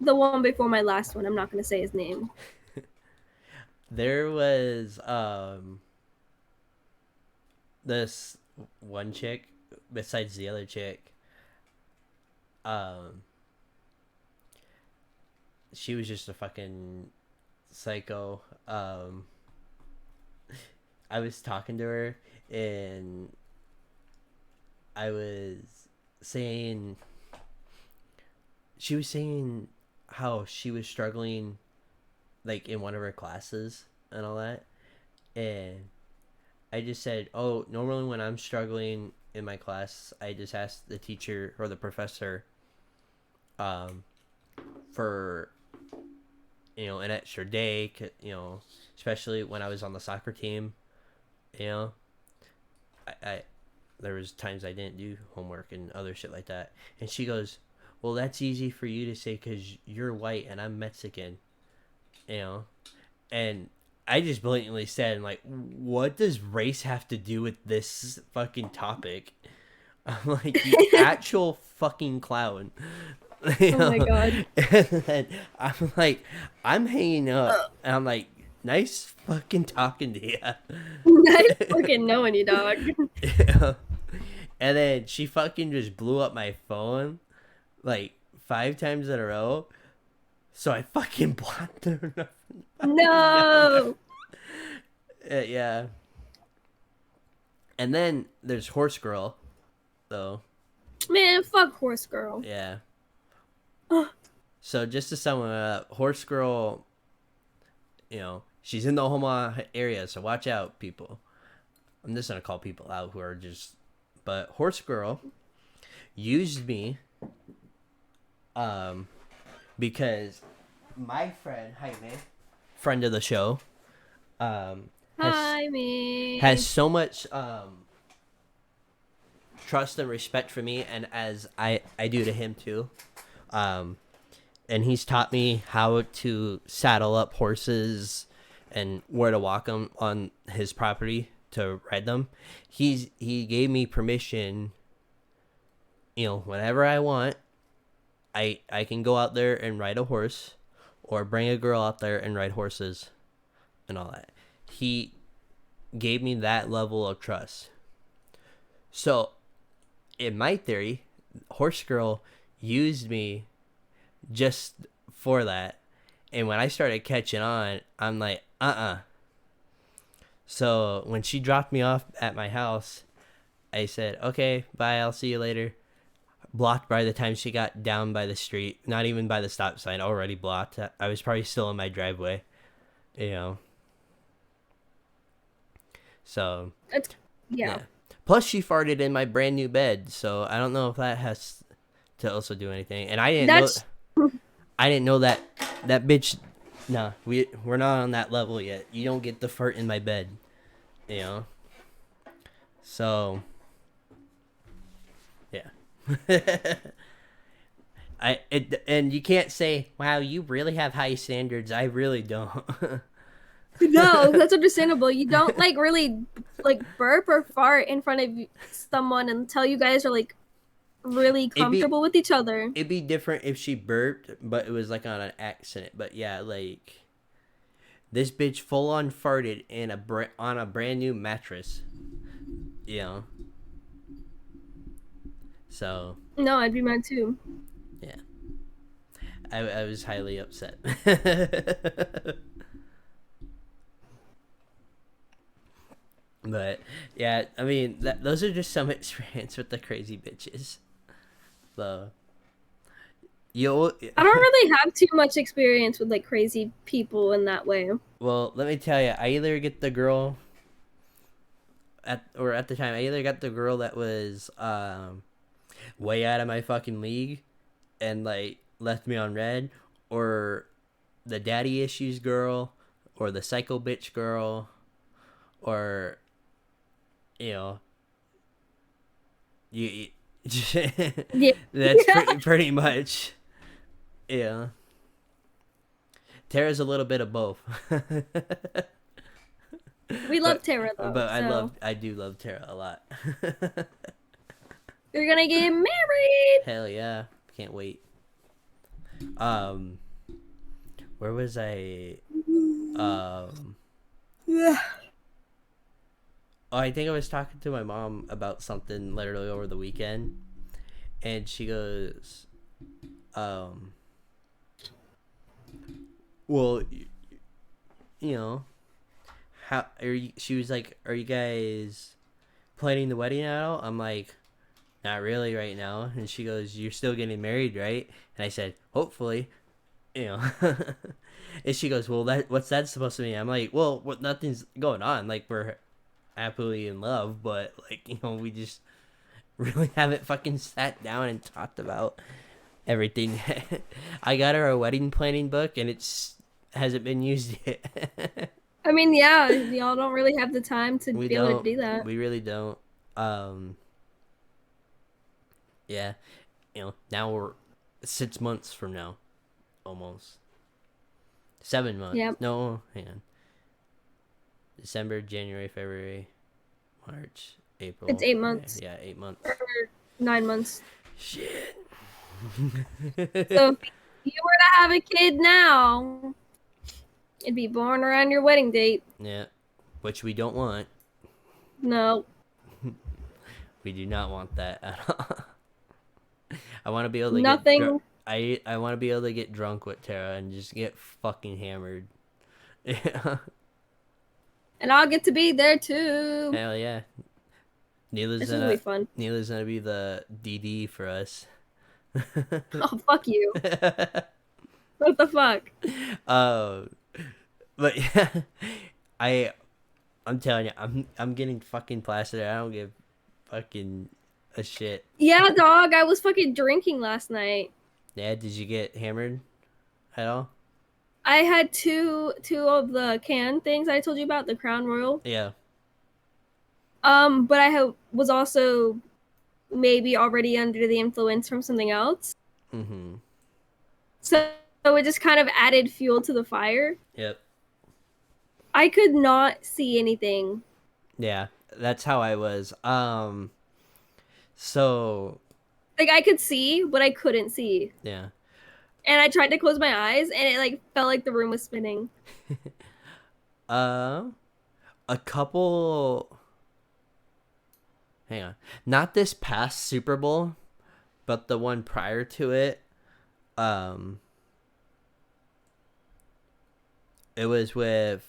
The one before my last one. I'm not gonna say his name. There was this one chick besides the other chick. She was just a fucking psycho. I was talking to her and I was saying she was saying how she was struggling like in one of her classes and all that, and I just said, oh, normally when I'm struggling in my class I just ask the teacher or the professor for an extra day, especially when I was on the soccer team. I there was times I didn't do homework and other shit like that, and she goes, well, that's easy for you to say because you're white and I'm Mexican, and I just blatantly said, like, what does race have to do with this fucking topic? I'm like, you actual fucking clown. You Oh my know? god. And then I'm like, I'm hanging up, and I'm like, nice fucking talking to you. Nice fucking knowing you, dog. Yeah. And then she fucking just blew up my phone like 5 times in a row. So I fucking blocked her. No. Yeah. And then there's Horse Girl, though. Man, fuck Horse Girl. Yeah. So just to sum it up, Horse Girl, you know, she's in the Omaha area, so watch out, people. I'm just gonna call people out who are just. But Horse Girl used me, because my friend Jaime, friend of the show, has so much trust and respect for me, and as I do to him too. And he's taught me how to saddle up horses and where to walk them on his property to ride them. He gave me permission, you know, whenever I want, I can go out there and ride a horse, or bring a girl out there and ride horses and all that. He gave me that level of trust. So, in my theory, Horse Girl used me just for that. And when I started catching on, I'm like, So when she dropped me off at my house, I said, okay, bye, I'll see you later. Blocked by the time she got down by the street. Not even by the stop sign, already blocked. I was probably still in my driveway, you know. So, Yeah. Plus, she farted in my brand new bed, so I don't know if that has to also do anything. And I didn't know that bitch. Nah, we're not on that level yet. You don't get the fart in my bed, you know. So, yeah. And you can't say, "Wow, you really have high standards." I really don't. No, that's understandable. You don't like really like burp or fart in front of someone until you guys are like really comfortable with each other. It'd be different if she burped, but it was like on an accident. But yeah, like this bitch full on farted in on a brand new mattress. You know. So. No, I'd be mad too. Yeah. I was highly upset. But yeah, I mean, those are just some experience with the crazy bitches. So, I don't really have too much experience with like crazy people in that way. Well, let me tell you, I either get the girl at the time, I either got the girl that was way out of my fucking league and like left me on red, or the daddy issues girl, or the psycho bitch girl, or you know, you Yeah. that's pretty much, yeah. Tara's a little bit of both. We love Tara though. But so. I do love Tara a lot. You're gonna get married. Hell yeah. Can't wait. Where was I? Yeah. Oh, I think I was talking to my mom about something literally over the weekend, and she goes, well, you know, how are you? She was like, "Are you guys planning the wedding now?" I'm like, "Not really right now." And she goes, "You're still getting married, right?" And I said, "Hopefully," you know. And she goes, "Well, what's that supposed to mean?" I'm like, "Well, nothing's going on. Like we're happily in love, but like, you know, we just really haven't fucking sat down and talked about everything." I got her a wedding planning book, and hasn't been used yet. I mean, yeah, y'all don't really have the time to be able to do that. We really don't. Yeah, you know, now we're 6 months from now, almost 7 months. Yep. No, hang on. December, January, February, March, April. It's 8 months. Yeah, 8 months. Or 9 months. Shit. So if you were to have a kid now, it'd be born around your wedding date. Yeah, which we don't want. No. We do not want that at all. I want to be able to Nothing. I want to be able to get drunk with Tara and just get fucking hammered. Yeah. And I'll get to be there too. Hell yeah. This is gonna be fun. Neila's gonna be the DD for us. Oh, fuck you. What the fuck? But yeah, I'm telling you, I'm getting fucking plastered. I don't give fucking a shit. Yeah, dog. I was fucking drinking last night. Yeah, did you get hammered at all? I had two of the can things I told you about, the Crown Royal. Yeah. But I was also maybe already under the influence from something else. Mm-hmm. So it just kind of added fuel to the fire. Yep. I could not see anything. Yeah, that's how I was. So Like, I could see, but I couldn't see. yeah. And I tried to close my eyes, and it, like, felt like the room was spinning. A couple. Hang on. Not this past Super Bowl, but the one prior to it. It was with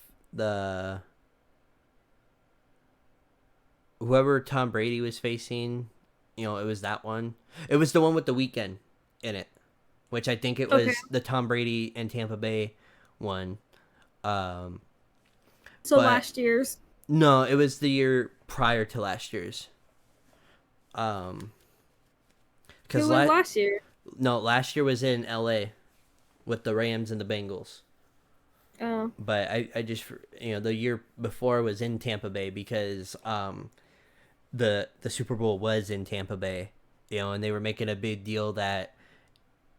whoever Tom Brady was facing. You know, it was that one. It was the one with the weekend in it, which I think it was the Tom Brady and Tampa Bay one. So but- last year's. No, it was the year prior to last year's. Who Because was last year? No, last year was in LA with the Rams and the Bengals. Oh. But I just, the year before was in Tampa Bay because the Super Bowl was in Tampa Bay, and they were making a big deal that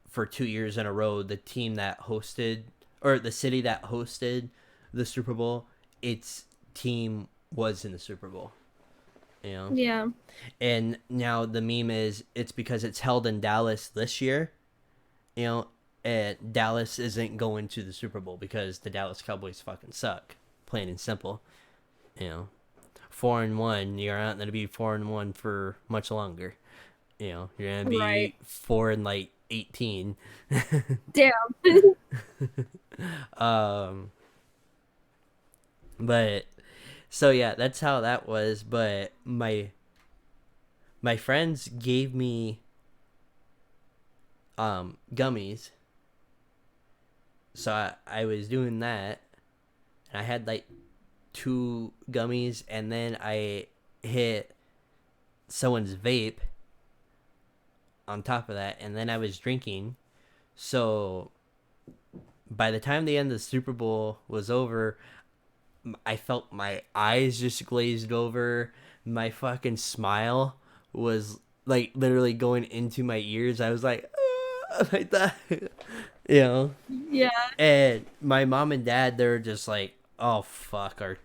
for 2 years in a row, the team that hosted, or the city that hosted the Super Bowl, its team was in the Super Bowl. Yeah. And now the meme is it's because it's held in Dallas this year, and Dallas isn't going to the Super Bowl because the Dallas Cowboys fucking suck, plain and simple. 4-1, you're not going to be 4-1 for much longer. You're going to be Right. 4-18. Damn. But so yeah, that's how that was. But my friends gave me gummies, so I was doing that, and I had like 2 gummies, and then I hit someone's vape on top of that, and then I was drinking. So by the time the end of the Super Bowl was over, I felt my eyes just glazed over. My fucking smile was like literally going into my ears. I was like, like that, Yeah. And my mom and dad, they were just like, oh fuck, look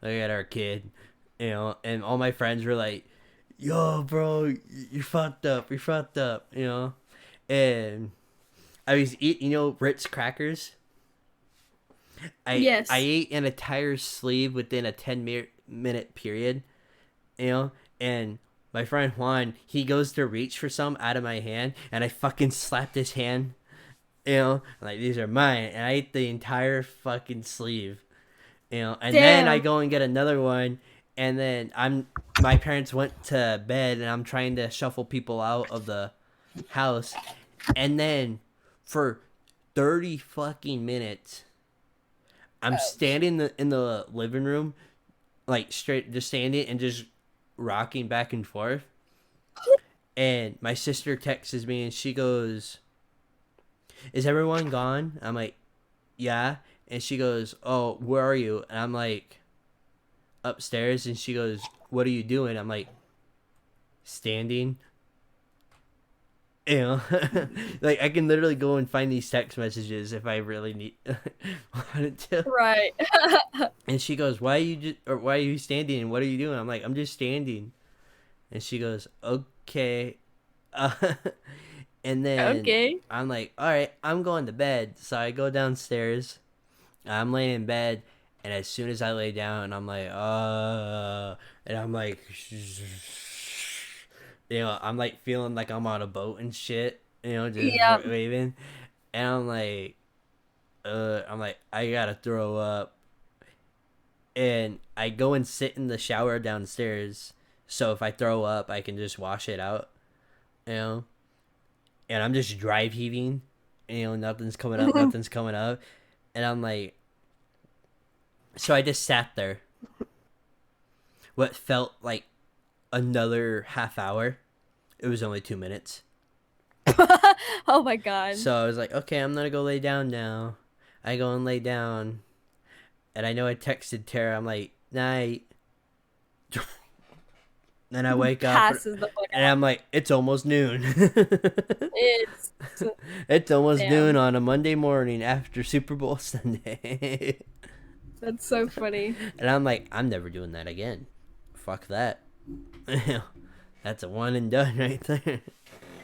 at our kid, And all my friends were like, yo, bro, you're fucked up. And I was eating, Ritz crackers. Yes. I ate an entire sleeve within a 10-minute period, and my friend Juan, he goes to reach for some out of my hand, and I fucking slapped his hand, like, these are mine, and I ate the entire fucking sleeve, and then I go and get another one, and then my parents went to bed, and I'm trying to shuffle people out of the house, and then for 30 fucking minutes, I'm standing in the living room, like straight, just standing and just rocking back and forth. And my sister texts me and she goes, "Is everyone gone?" I'm like, "Yeah." And she goes, "Oh, where are you?" And I'm like, "Upstairs." And she goes, "What are you doing?" I'm like, "Standing." You know, like I can literally go and find these text messages if I really need wanted to. Right. And she goes, why are you standing? And what are you doing? I'm like, I'm just standing. And she goes, okay. Uh, and then Okay. I'm like, all right, I'm going to bed. So I go downstairs. I'm laying in bed. And as soon as I lay down, I'm like, and I'm like, I'm like feeling like I'm on a boat and shit, just Yeah. waving. And I'm like, I gotta throw up. And I go and sit in the shower downstairs. So if I throw up, I can just wash it out, you know? And I'm just drive heaving, nothing's coming up, nothing's coming up. And I'm like, so I just sat there. What felt like another half hour. It was only 2 minutes. Oh my god. So I was like, okay, I'm gonna go lay down now. I go and lay down. And I know I texted Tara, I'm like, night. Then I wake up Passes the fuck and out. I'm like, it's almost noon. It's It's almost Damn. noon on a Monday morning after Super Bowl Sunday. That's so funny. And I'm like, I'm never doing that again. Fuck that. That's a one and done right there.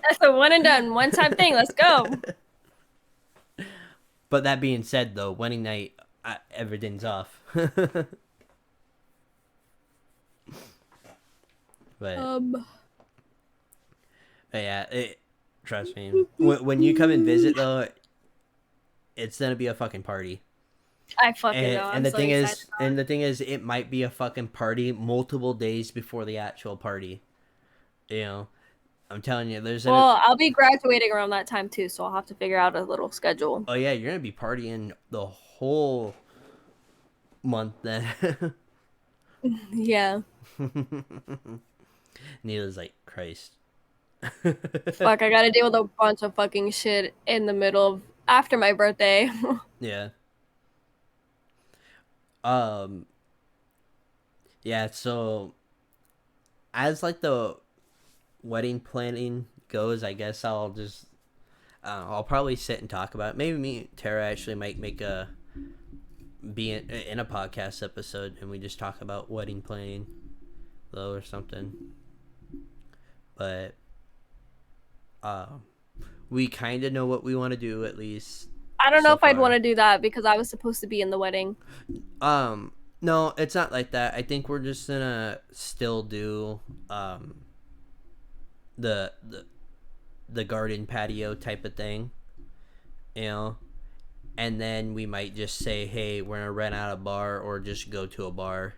That's a one and done, one time thing. Let's go. But that being said, though, wedding night, everything's off. But yeah, trust me. When you come and visit, though, it's gonna be a fucking party. I fucking And, know. and I'm the so thing excited is, about it. and the thing is, it might be a fucking party multiple days before the actual party. I'm telling you, Well, I'll be graduating around that time too, so I'll have to figure out a little schedule. Oh yeah, you're gonna be partying the whole month then. Yeah. Neila's like, Christ. Fuck, I gotta deal with a bunch of fucking shit in the middle of after my birthday. Yeah. Yeah, so as like the wedding planning goes, I guess I'll probably sit and talk about it. Maybe me and Tara actually might be in a podcast episode and we just talk about wedding planning though or something. But we kind of know what we want to do at least. I don't know So if I'd far. want to do that because I was supposed to be in the wedding. No, it's not like that. I think we're just gonna still do the garden patio type of thing, and then we might just say, hey, we're gonna rent out a bar or just go to a bar,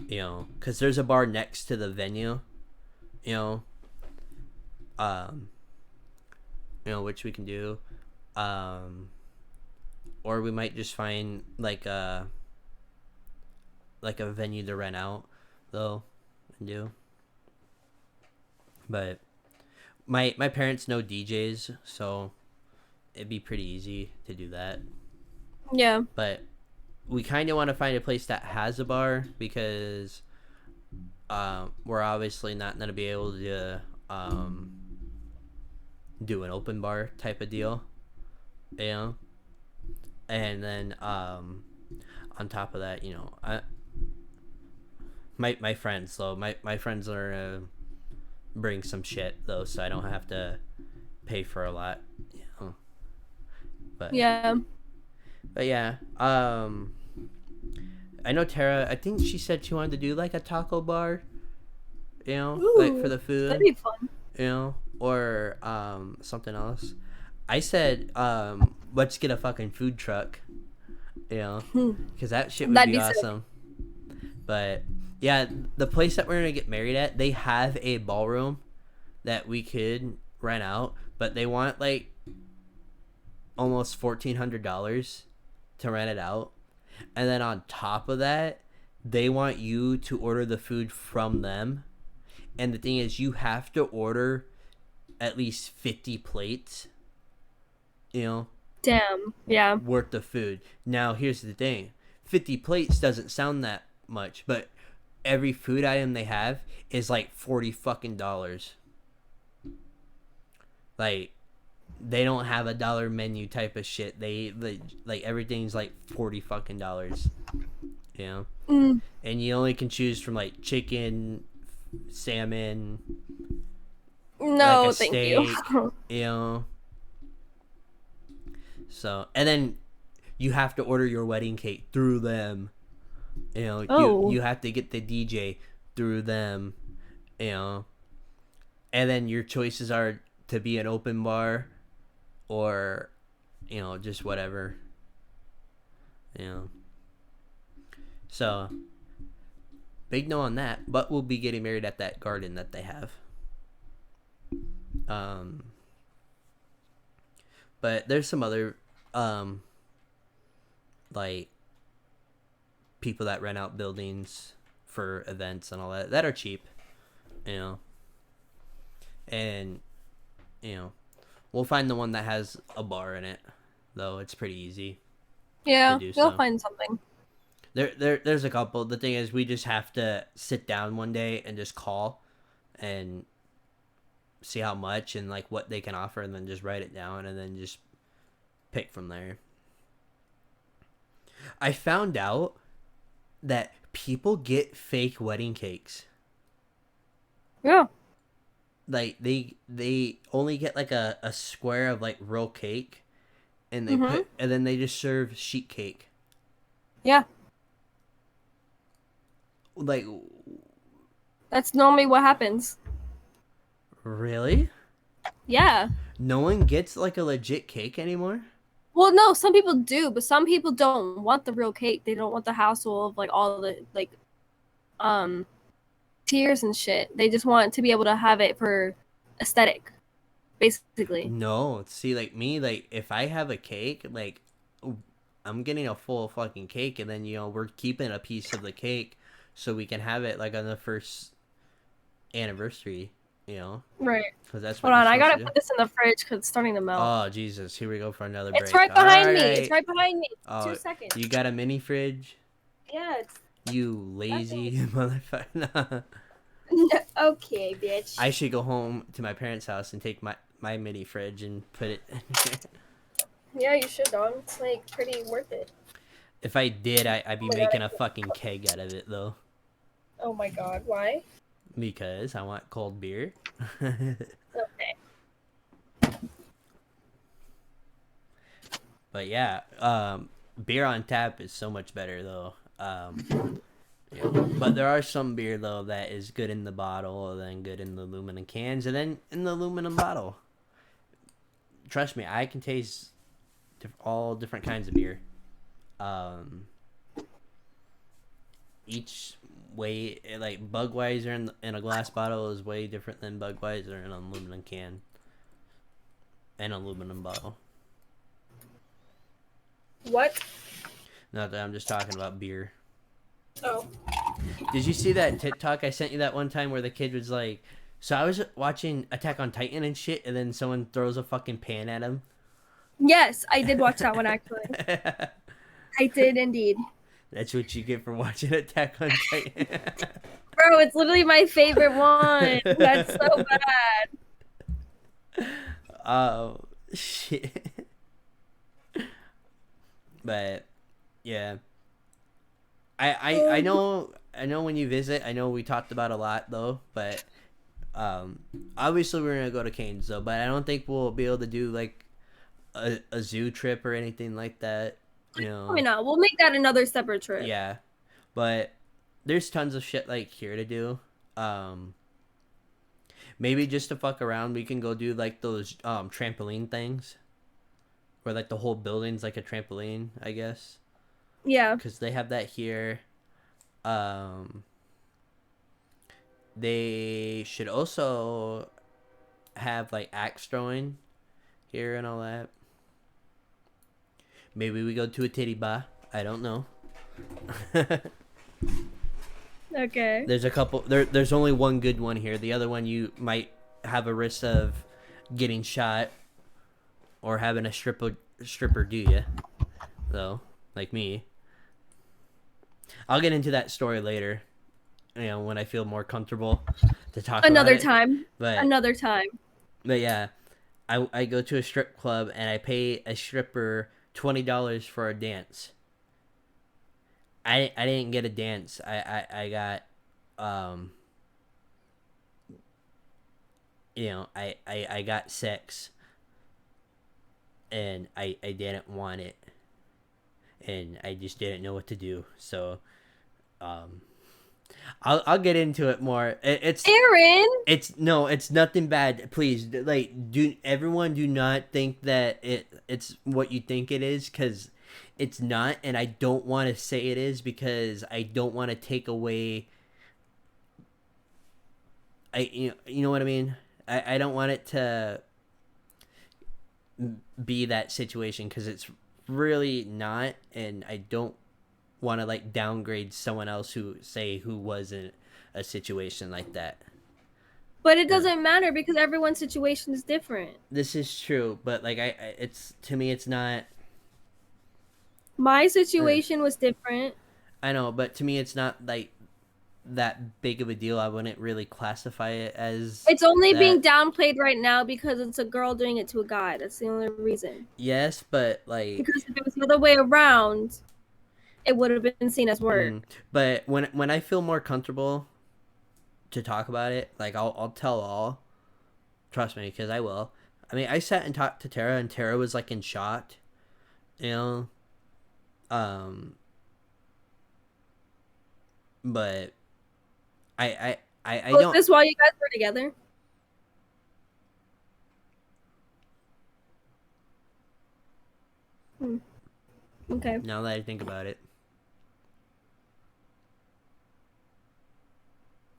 because there's a bar next to the venue, which we can do, or we might just find like a venue to rent out though and do. But my parents know DJs, so it'd be pretty easy to do that. Yeah. But we kind of want to find a place that has a bar because we're obviously not going to be able to do an open bar type of deal, and then on top of that, my friends, though, my friends are bring some shit though, so I don't have to pay for a lot, but Yeah. I know Tara, I think she said she wanted to do like a taco bar, like for the food, That'd be fun. or something else. I said let's get a fucking food truck, because that shit would That'd be be sick. awesome. But yeah, the place that we're gonna get married at, they have a ballroom that we could rent out, but they want like almost $1,400 to rent it out, and then on top of that, they want you to order the food from them. And the thing is, you have to order at least 50 plates, Damn. Yeah. worth of food. Now, here's the thing. 50 plates doesn't sound that much, but every food item they have is like $40 fucking dollars. Like, they don't have a dollar menu type of shit. They like everything's like $40 fucking. You know, and you only can choose from like chicken, salmon, like No, a thank steak. you. You know. So, and then you have to order your wedding cake through them. You know, Oh. you have to get the DJ through them. You know, and then your choices are to be an open bar, or, you know, just whatever. You know. So, big no on that, but we'll be getting married at that garden that they have. But there's some other like people that rent out buildings for events and all that are cheap, you know. And, you know, we'll find the one that has a bar in it, though. It's pretty easy. Yeah, do you'll so. find something. There's a couple. The thing is, we just have to sit down one day and just call and see how much and like what they can offer, and then just write it down and then just pick from there. I found out that people get fake wedding cakes. Yeah. Like they only get like a square of like real cake, and they put, and then they just serve sheet cake. Yeah. Like, That's normally what happens. really? Yeah. No one gets like a legit cake anymore? Well, no, some people do, but some people don't want the real cake. They don't want the hassle of like all the like tears and shit. They just want to be able to have it for aesthetic, basically. No, see, like me, like if I have a cake, like I'm getting a full fucking cake, and then, you know, we're keeping a piece of the cake so we can have it like on the first anniversary, you know. Right. Because that's what Hold on, you're I gotta supposed put this in the fridge because it's starting to to do. melt. Oh Jesus, here we go for another break. It's right behind me. Alright. It's right behind me. Oh, 2 seconds. you got a mini fridge? Yeah. It's... You lazy motherfucker. Okay, bitch. I should go home to my parents' house and take my mini fridge and put it in here. Yeah, you should, dog. It's like pretty worth it. If I did, I'd be making a fucking keg out of it, though. Oh my god, why? Because I want cold beer. Okay. But yeah, beer on tap is so much better, though. Yeah. But there are some beer, though, that is good in the bottle, and then good in the aluminum cans, and then in the aluminum bottle. Trust me, I can taste all different kinds of beer. Each way, like Budweiser in a glass bottle is way different than Budweiser in an aluminum can and aluminum bottle. What? Not that I'm just talking about beer. Oh. Did you see that TikTok I sent you that one time where the kid was like, so I was watching Attack on Titan and shit, and then someone throws a fucking pan at him? Yes, I did watch that one actually. I did indeed. That's what you get for watching Attack on Titan. Bro, it's literally my favorite one. That's so bad. Oh, shit. But, yeah. I know when you visit, I know we talked about a lot, though, but obviously we're going to go to Canes, though, but I don't think we'll be able to do, like, a zoo trip or anything like that, you know. Probably not. We'll make that another separate trip. Yeah, but there's tons of shit, like, here to do. Maybe just to fuck around, we can go do, like, those trampoline things, where, like, the whole building's like a trampoline, I guess. Yeah. Because they have that here. They should also have, like, axe throwing here and all that. Maybe we go to a titty bar. I don't know. Okay. There's a couple. There's only one good one here. The other one you might have a risk of getting shot or having a stripper do you, though, like me. I'll get into that story later, you know, when I feel more comfortable to talk Another about it. time. But Another time. But yeah, I go to a strip club and I pay a stripper $20 for a dance. I didn't get a dance. I got I got sex, and I didn't want it, and I just didn't know what to do. So um I'll get into it more. Aaron. It's no, it's nothing bad. Please, like, do not think that it's what you think it is, because it's not, and I don't want to say it is because I don't want to take away. You know what I mean. I don't want it to be that situation, because it's really not, and I don't want to like downgrade someone else who was in a situation like that. But it doesn't matter because everyone's situation is different. This is true, but like it's, to me, it's not. My situation was different. I know, but to me, it's not like that big of a deal. I wouldn't really classify it as. It's only that. being downplayed right now because it's a girl doing it to a guy. That's the only reason. Yes, but like. Because if it was the other way around, it would have been seen as work. But when I feel more comfortable to talk about it, like I'll tell all. Trust me, because I will. I mean, I sat and talked to Tara, and Tara was like in shock, you know. But I don't. Is this why you guys were together? Okay. Now that I think about it,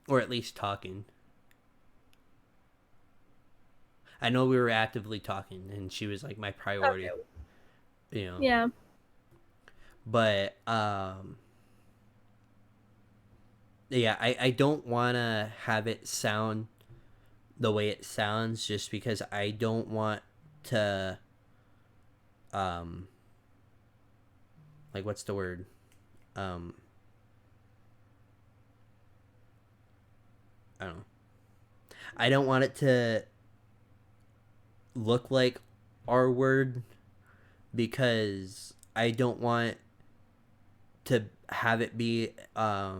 or at least talking. I know we were actively talking, and she was like my priority. Okay. You know. Yeah. But yeah, I don't want to have it sound the way it sounds, just because I don't want to like, what's the word? I don't know. I don't want it to look like our word, because I don't want to have it be I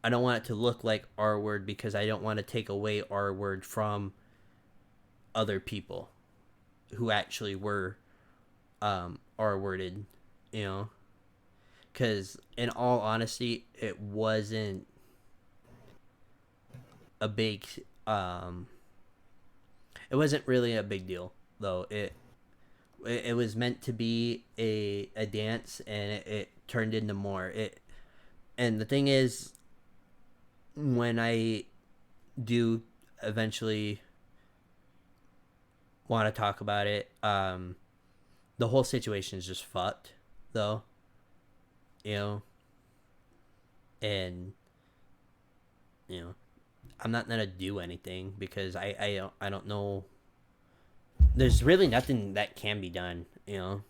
don't want it to look like our word, because I don't want to take away our word from other people who actually were R worded, you know, because in all honesty, it wasn't a big it wasn't really a big deal, though. It was meant to be a dance, and it turned into more. And the thing is, when I do eventually want to talk about it, the whole situation is just fucked, though, you know. And you know, I'm not gonna do anything, because I don't know. There's really nothing that can be done, you know.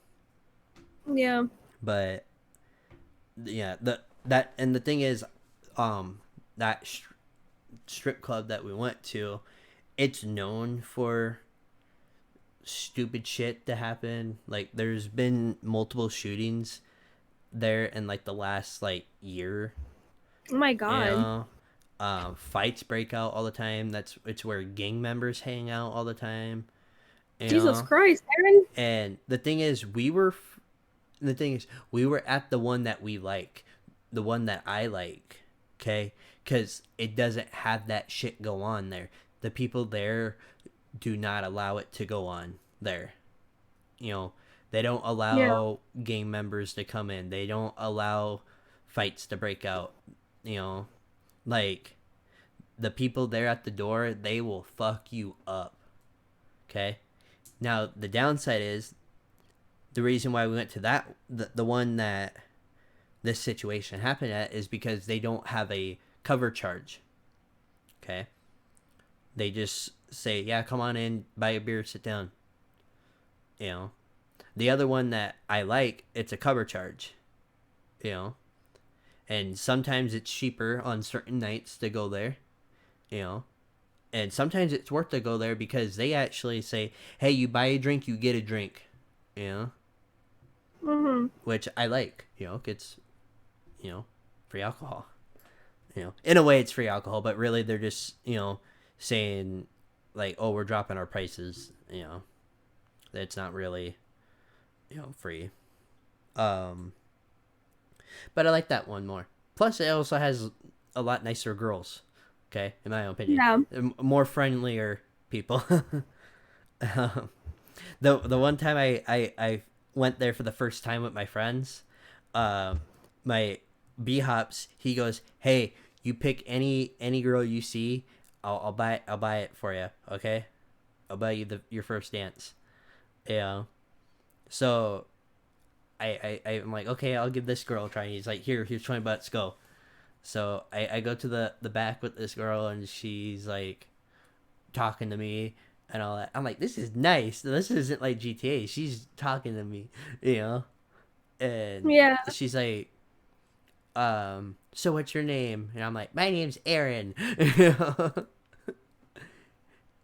Yeah. But yeah, the thing is, that strip club that we went to, it's known for stupid shit to happen. Like, there's been multiple shootings there in like the last like year. Oh my god. You know? Fights break out all the time. It's where gang members hang out all the time. Jesus Christ, Aaron. And the thing is, we were at the one that we like, the one that I like, okay? Because it doesn't have that shit go on there. The people there do not allow it to go on there. You know, they don't allow gang members to come in. They don't allow fights to break out. You know, like, the people there at the door, they will fuck you up. Okay? Now, the downside is, the reason why we went to the one that this situation happened at, is because they don't have a cover charge. Okay? They just say, yeah, come on in, buy a beer, sit down. You know? The other one that I like, it's a cover charge. You know? And sometimes it's cheaper on certain nights to go there. You know? And sometimes it's worth to go there because they actually say, "Hey, you buy a drink, you get a drink," you know, which I like. You know, it's free alcohol. You know, in a way, it's free alcohol, but really, they're just saying like, "Oh, we're dropping our prices." You know, it's not really free. Um, but I like that one more. Plus, it also has a lot nicer girls. Okay, in my opinion, Yeah. more friendlier people. Um, the one time I went there for the first time with my friends, my B hops, he goes, "Hey, you pick any girl you see, I'll buy it for you. Okay, I'll buy you your first dance." Yeah. So I'm like, okay, I'll give this girl a try. And he's like, here's 20 bucks, go. So I go to the back with this girl, and she's like talking to me and all that. I'm like, this is nice. This isn't like GTA. She's talking to me, and Yeah. she's like, so what's your name? And I'm like, my name's Aaron.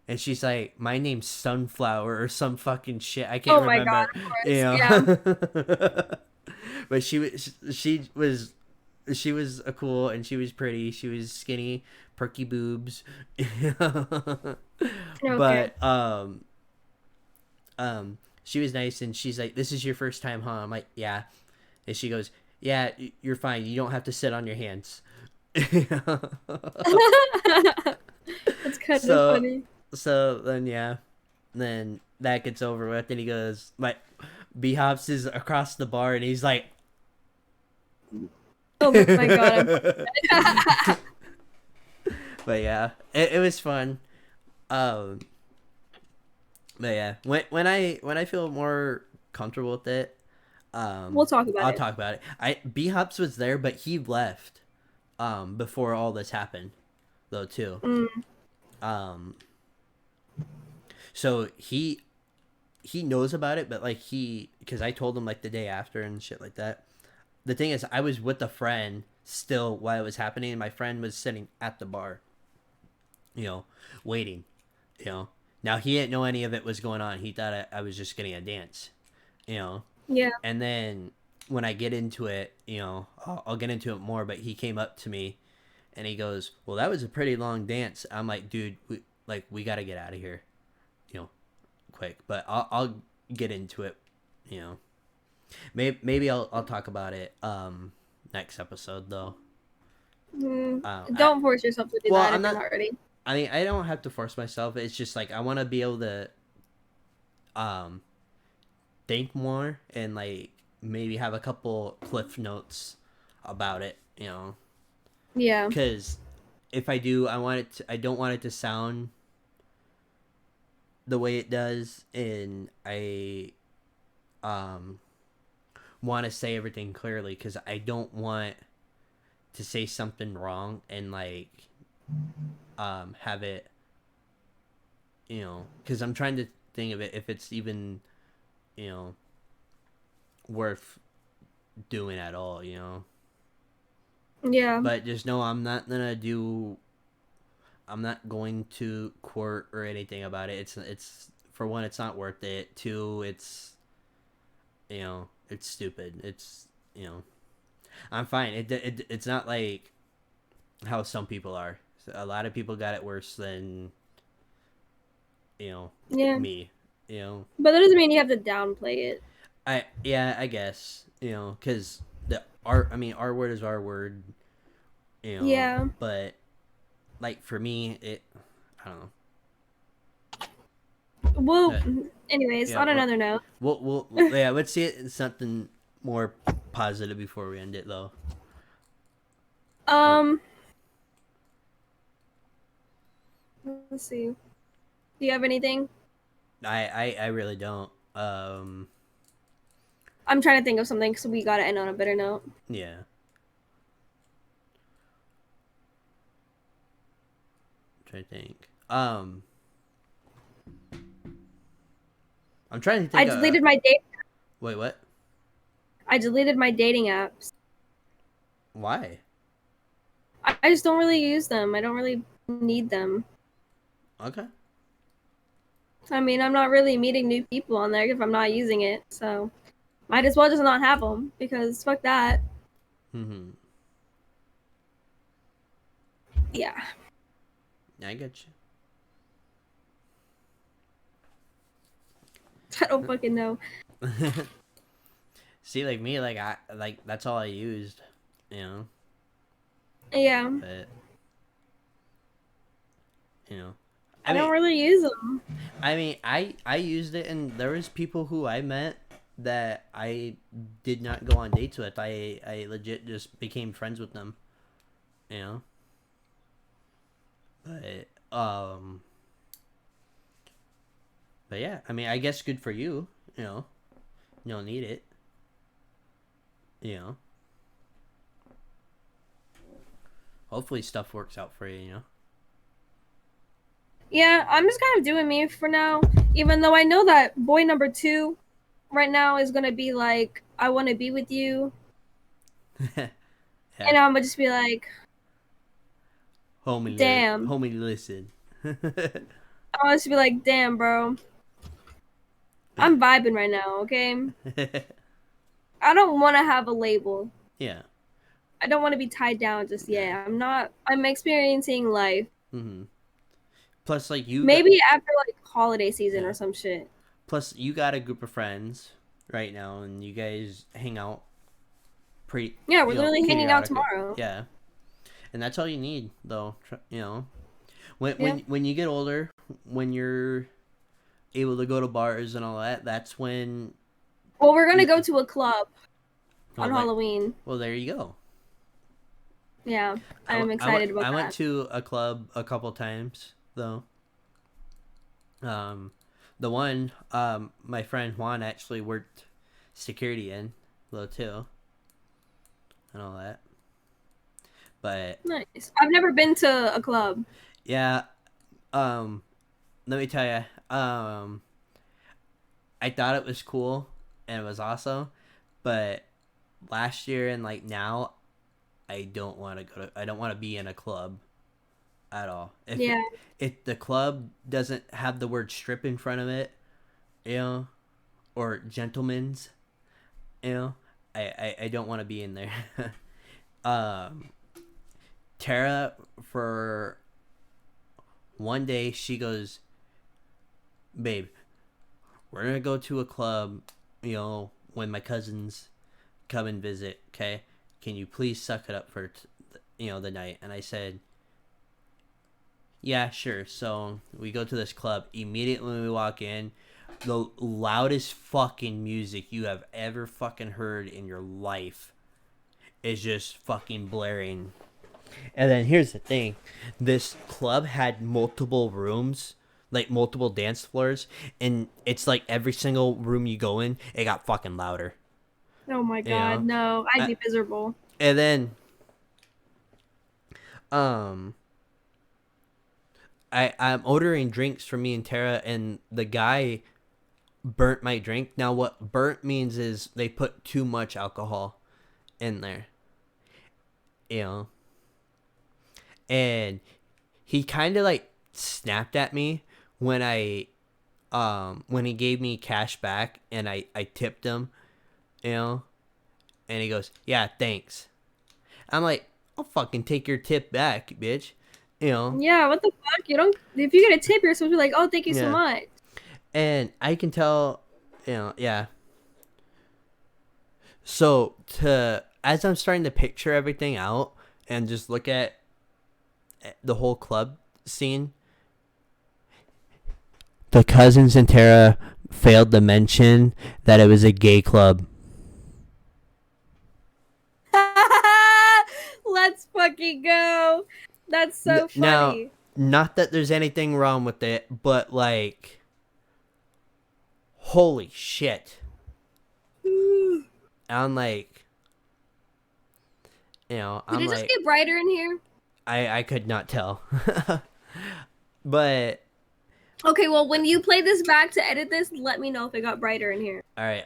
And she's like, my name's Sunflower or some fucking shit. I can't Oh my god, remember. of course. Yeah. But she was a cool, and she was pretty. She was skinny, perky boobs. Okay. But she was nice, and she's like, "This is your first time, huh?" I'm like, "Yeah." And she goes, "Yeah, you're fine. You don't have to sit on your hands." That's kind of So funny. so then yeah, then that gets over with, and he goes, "My B Hops is across the bar," and he's like, Oh my god. but yeah, it was fun. Um, but yeah, when I feel more comfortable with it, We'll talk about I'll it. talk about it. B Hops was there, but he left before all this happened, though too. Um, so he knows about it, but like because I told him like the day after and shit like that. The thing is, I was with a friend still while it was happening, and my friend was sitting at the bar, waiting. Now he didn't know any of it was going on. He thought I was just getting a dance, Yeah. and then when I get into it, I'll get into it more. But he came up to me, and he goes, "Well, that was a pretty long dance." I'm like, "Dude, we got to get out of here, quick." But I'll get into it, Maybe I'll talk about it next episode though. Don't force yourself to do Well, that I'm if you're not. not ready. I mean, I don't have to force myself. It's just like I want to be able to think more and like maybe have a couple cliff notes about it, Yeah. because if I do, I don't want it to sound the way it does, and I want to say everything clearly because I don't want to say something wrong and like have it, because I'm trying to think of it if it's even worth doing at all, Yeah. but just know I'm not going to court or anything about it. It's for one, it's not worth it. Two, it's it's stupid. It's I'm fine. It's not like how some people are. A lot of people got it worse than Yeah. me. But that doesn't mean you have to downplay it. I guess because our word is our word. Yeah. But like for me, I don't know. Well, But, anyways, yeah, on another note. We'll yeah. Let's see it in something more positive before we end it, though. Let's see. Do you have anything? I really don't. I'm trying to think of something because we gotta end on a better note. Yeah. Try to think. I'm trying to think. I deleted my date. Wait, what? I deleted my dating apps. Why? I just don't really use them. I don't really need them. Okay. I mean, I'm not really meeting new people on there if I'm not using it, so might as well just not have them because fuck that. Mm-hmm. Yeah. I get I don't fucking know. you. See, like me, like I like that's all I used, you know. Yeah. But you know, I don't really use them. I used it, and there was people who I met that I did not go on dates with. I legit just became friends with them, you know. But but yeah, I mean, I guess good for you, you know. You don't need it, you know. Hopefully, stuff works out for you, you know. Yeah, I'm just kind of doing me for now. Even though I know that boy number 2 right now is gonna be like, I want to be with you. Yeah. And I'm gonna just be like, Homie, damn. homie, listen. I'm gonna just be like, damn, bro. I'm vibing right now, okay? I don't want to have a label. Yeah. I don't want to be tied down just yet. Yeah. I'm experiencing life. Mm-hmm. Plus, like Maybe after like holiday season Yeah. or some shit. Plus, you got a group of friends right now, and you guys hang out pretty. Yeah, we're literally hanging out periodically. tomorrow. Yeah, and that's all you need, though. You know, when you get older, when you're able to go to bars and all that, that's when. Well, we're gonna go to a club on Well, Halloween. Well, there you go. Yeah, I am excited about that. I went to a club a couple times though. The one my friend Juan actually worked security in though too, and all that. But Nice. I've never been to a club. yeah, let me tell you, I thought it was cool and it was awesome, but last year and like now, I don't want to go to. I don't want to be in a club at all. If the club doesn't have the word strip in front of it, you know, or gentlemen's, you know, I don't want to be in there. Tara, for one day, she goes, babe, we're gonna go to a club, you know, when my cousins come and visit, okay? Can you please suck it up for, you know, the night? And I said, yeah, sure. So we go to this club. Immediately when we walk in, the loudest fucking music you have ever fucking heard in your life is just fucking blaring. And then here's the thing. This club had multiple rooms, like multiple dance floors, and it's like every single room you go in, it got fucking louder. Oh my god, no. I'd be miserable. And then I'm ordering drinks for me and Tara, and the guy burnt my drink. Now what burnt means is they put too much alcohol in there. You know. And he kind of like snapped at me when when he gave me cash back and I tipped him, you know. And he goes, "Yeah, thanks." I'm like, "I'll fucking take your tip back, bitch." You know. Yeah, what the fuck? You don't. If you get a tip, you're supposed to be like, "Oh, thank you so much." And I can tell, you know, yeah. So as I'm starting to picture everything out and just look at the whole club scene, the cousins and Tara failed to mention that it was a gay club. Let's fucking go. That's so funny. Now, not that there's anything wrong with it, but like, holy shit. I'm like, you know, Did I'm it like, just get brighter in here? I could not tell. But okay, well, when you play this back to edit this, let me know if it got brighter in here. all right,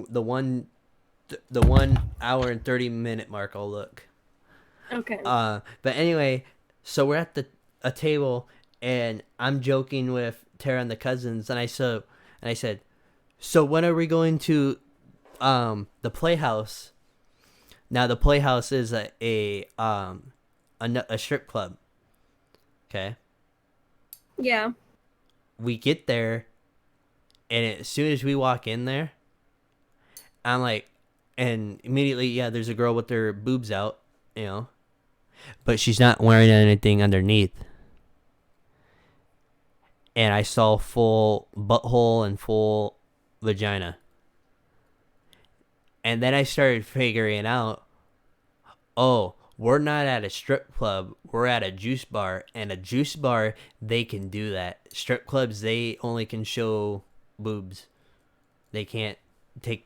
the 1 hour and 30-minute mark, I'll look. Okay. But anyway, so we're at a table, And I'm joking with Tara and the cousins, and I said, so when are we going to the Playhouse? Now the Playhouse is a strip club. Okay. Yeah. We get there, and as soon as we walk in there, I'm like, and immediately, yeah, there's a girl with her boobs out, but she's not wearing anything underneath. And I saw full butthole and full vagina. And then I started figuring out, oh, we're not at a strip club. We're at a juice bar. And a juice bar, they can do that. Strip clubs, they only can show boobs. They can't take,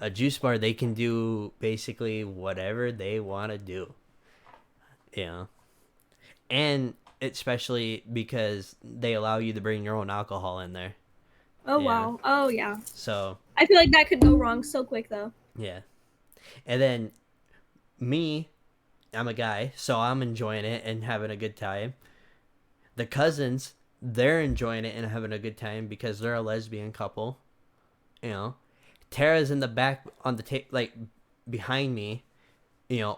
a juice bar, they can do basically whatever they want to do. And especially because they allow you to bring your own alcohol in there. Oh, wow. Oh, yeah. So I feel like that could go wrong so quick, though. yeah. And then me, I'm a guy, so I'm enjoying it and having a good time. The cousins, they're enjoying it and having a good time because they're a lesbian couple. Tara's in the back on the like behind me,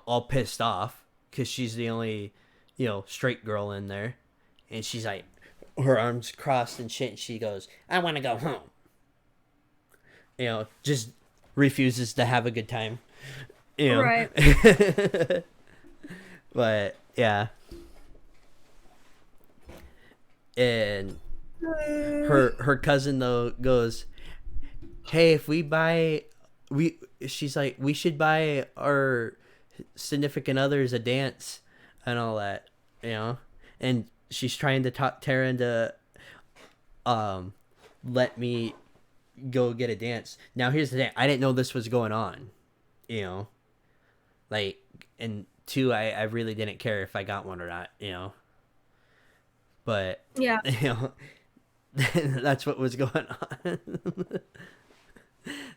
all pissed off because she's the only, straight girl in there, and she's like, her arms crossed and shit. And she goes, "I want to go home." Just refuses to have a good time. Right. But yeah, and her cousin though goes, "Hey, if she's like, we should buy our significant others a dance and all that, and she's trying to talk Tara into let me go get a dance. Now here's the thing, I didn't know this was going on, like, and two, I really didn't care if I got one or not, but Yeah. that's what was going on.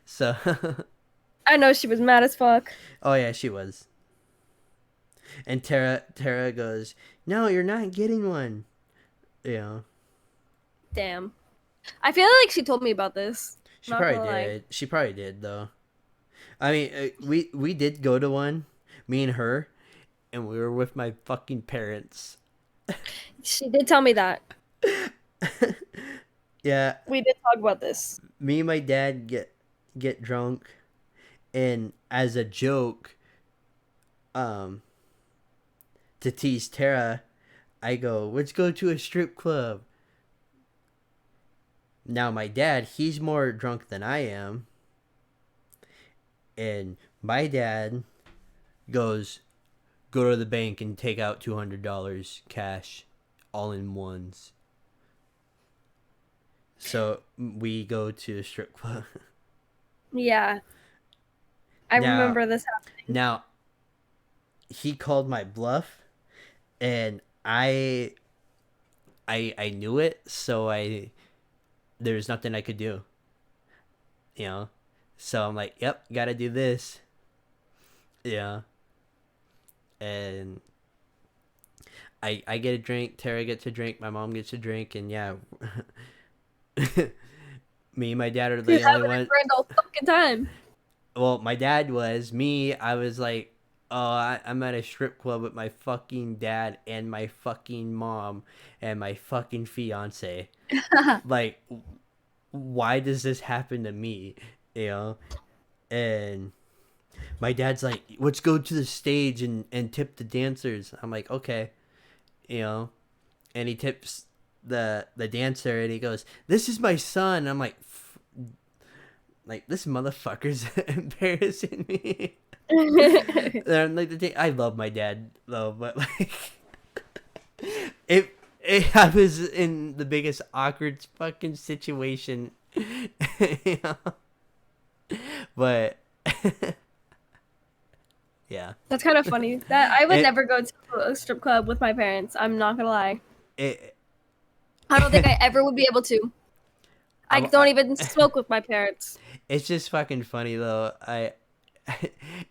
So I know she was mad as fuck. oh yeah, she was. And Tara goes, "No, you're not getting one." Damn. I feel like she told me about this. She Not probably gonna lie. did. She probably did though. I mean, we did go to one, me and her, and we were with my fucking parents. She did tell me that. Yeah, We did talk about this. me and my dad get drunk, and as a joke, to tease Tara, I go, "Let's go to a strip club." Now my dad, he's more drunk than I am, and my dad goes, "Go to the bank and take out $200 cash, all in ones." So we go to a strip club. Yeah. I Now- remember this happening. Now, he called my bluff, and I knew it, so there's nothing I could do. So I'm like, "Yep, gotta do this." And I get a drink, Tara gets a drink, my mom gets a drink, and yeah, me and my dad are the She's only having one. a grand old fucking time. Well, my dad was. Me, I was like, oh, I'm at a strip club with my fucking dad and my fucking mom and my fucking fiance. Like, why does this happen to me? And my dad's like, "Let's go to the stage and tip the dancers." I'm like, "Okay." And he tips the dancer, and he goes, "This is my son." I'm like, this motherfucker's embarrassing me. And like I love my dad though, but like I was in the biggest awkward fucking situation. But yeah, That's kind of funny. That I would never go to a strip club with my parents. I'm not gonna lie. I don't think I ever would be able to. I don't even smoke with my parents. It's just fucking funny though.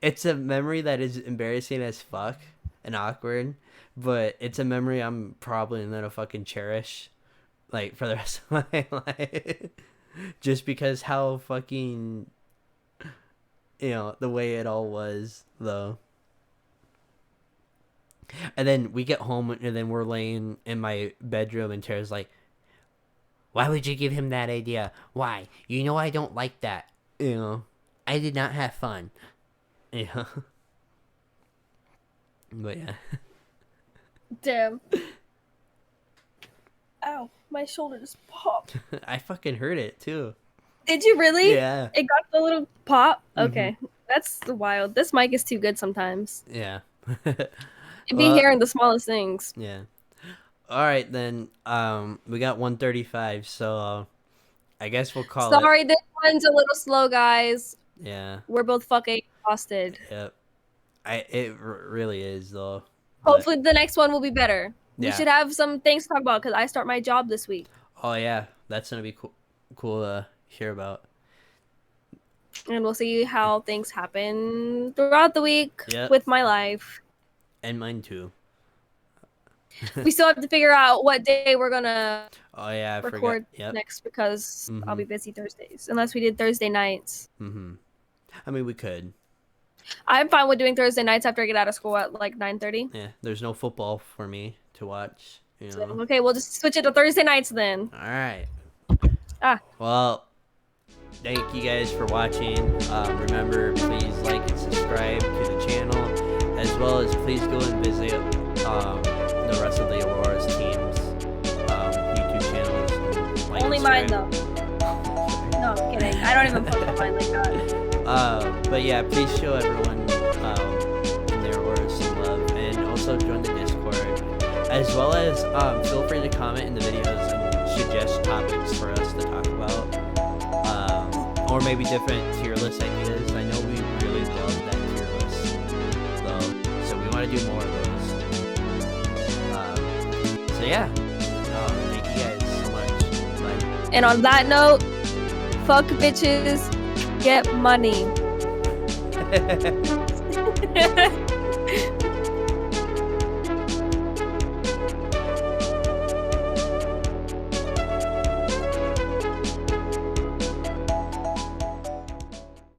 It's a memory that is embarrassing as fuck, and awkward, but it's a memory I'm probably gonna fucking cherish, like, for the rest of my life. Just because how fucking, the way it all was, though. And then we get home, and then we're laying in my bedroom, and Tara's like, why would you give him that idea? Why? You know I don't like that. I did not have fun. But yeah. Damn. Ow, my shoulder just popped. I fucking heard it, too. Did you really? Yeah. It got the little pop? Okay. That's wild. This mic is too good sometimes. Yeah. You'd be hearing the smallest things. Yeah. All right, then. We got 135, so I guess we'll call it. Sorry, this one's a little slow, guys. Yeah. We're both fucking exhausted. Yep. It really is, though. Hopefully the next one will be better. We Yeah. should have some things to talk about because I start my job this week. Oh, yeah. That's going to be cool to hear about. And we'll see how things happen throughout the week Yep. with my life. And mine, too. We still have to figure out what day we're going to Oh, yeah. I record forgot. Yep. next because I'll Mhm. be busy Thursdays. Unless we did Thursday nights. Mm-hmm. I mean, we could. I'm fine with doing Thursday nights after I get out of school at like 9:30. Yeah. There's no football for me to watch, So, okay, we'll just switch it to Thursday nights then. All right. Ah. Well, thank you guys for watching. Remember, please like and subscribe to the channel, as well as please go and visit the rest of the Auroras teams' YouTube channels. And like Only and mine subscribe. though. No, I'm kidding. I don't even put mine like that. But yeah, please show everyone in the Auroras some love, and also join the Discord, as well as feel free to comment in the videos and suggest topics for us to talk about, or maybe different tier list ideas. I know we really love that tier list, though, so we want to do more of those. So yeah, thank you guys so much. Bye. And on that note, fuck bitches, get money.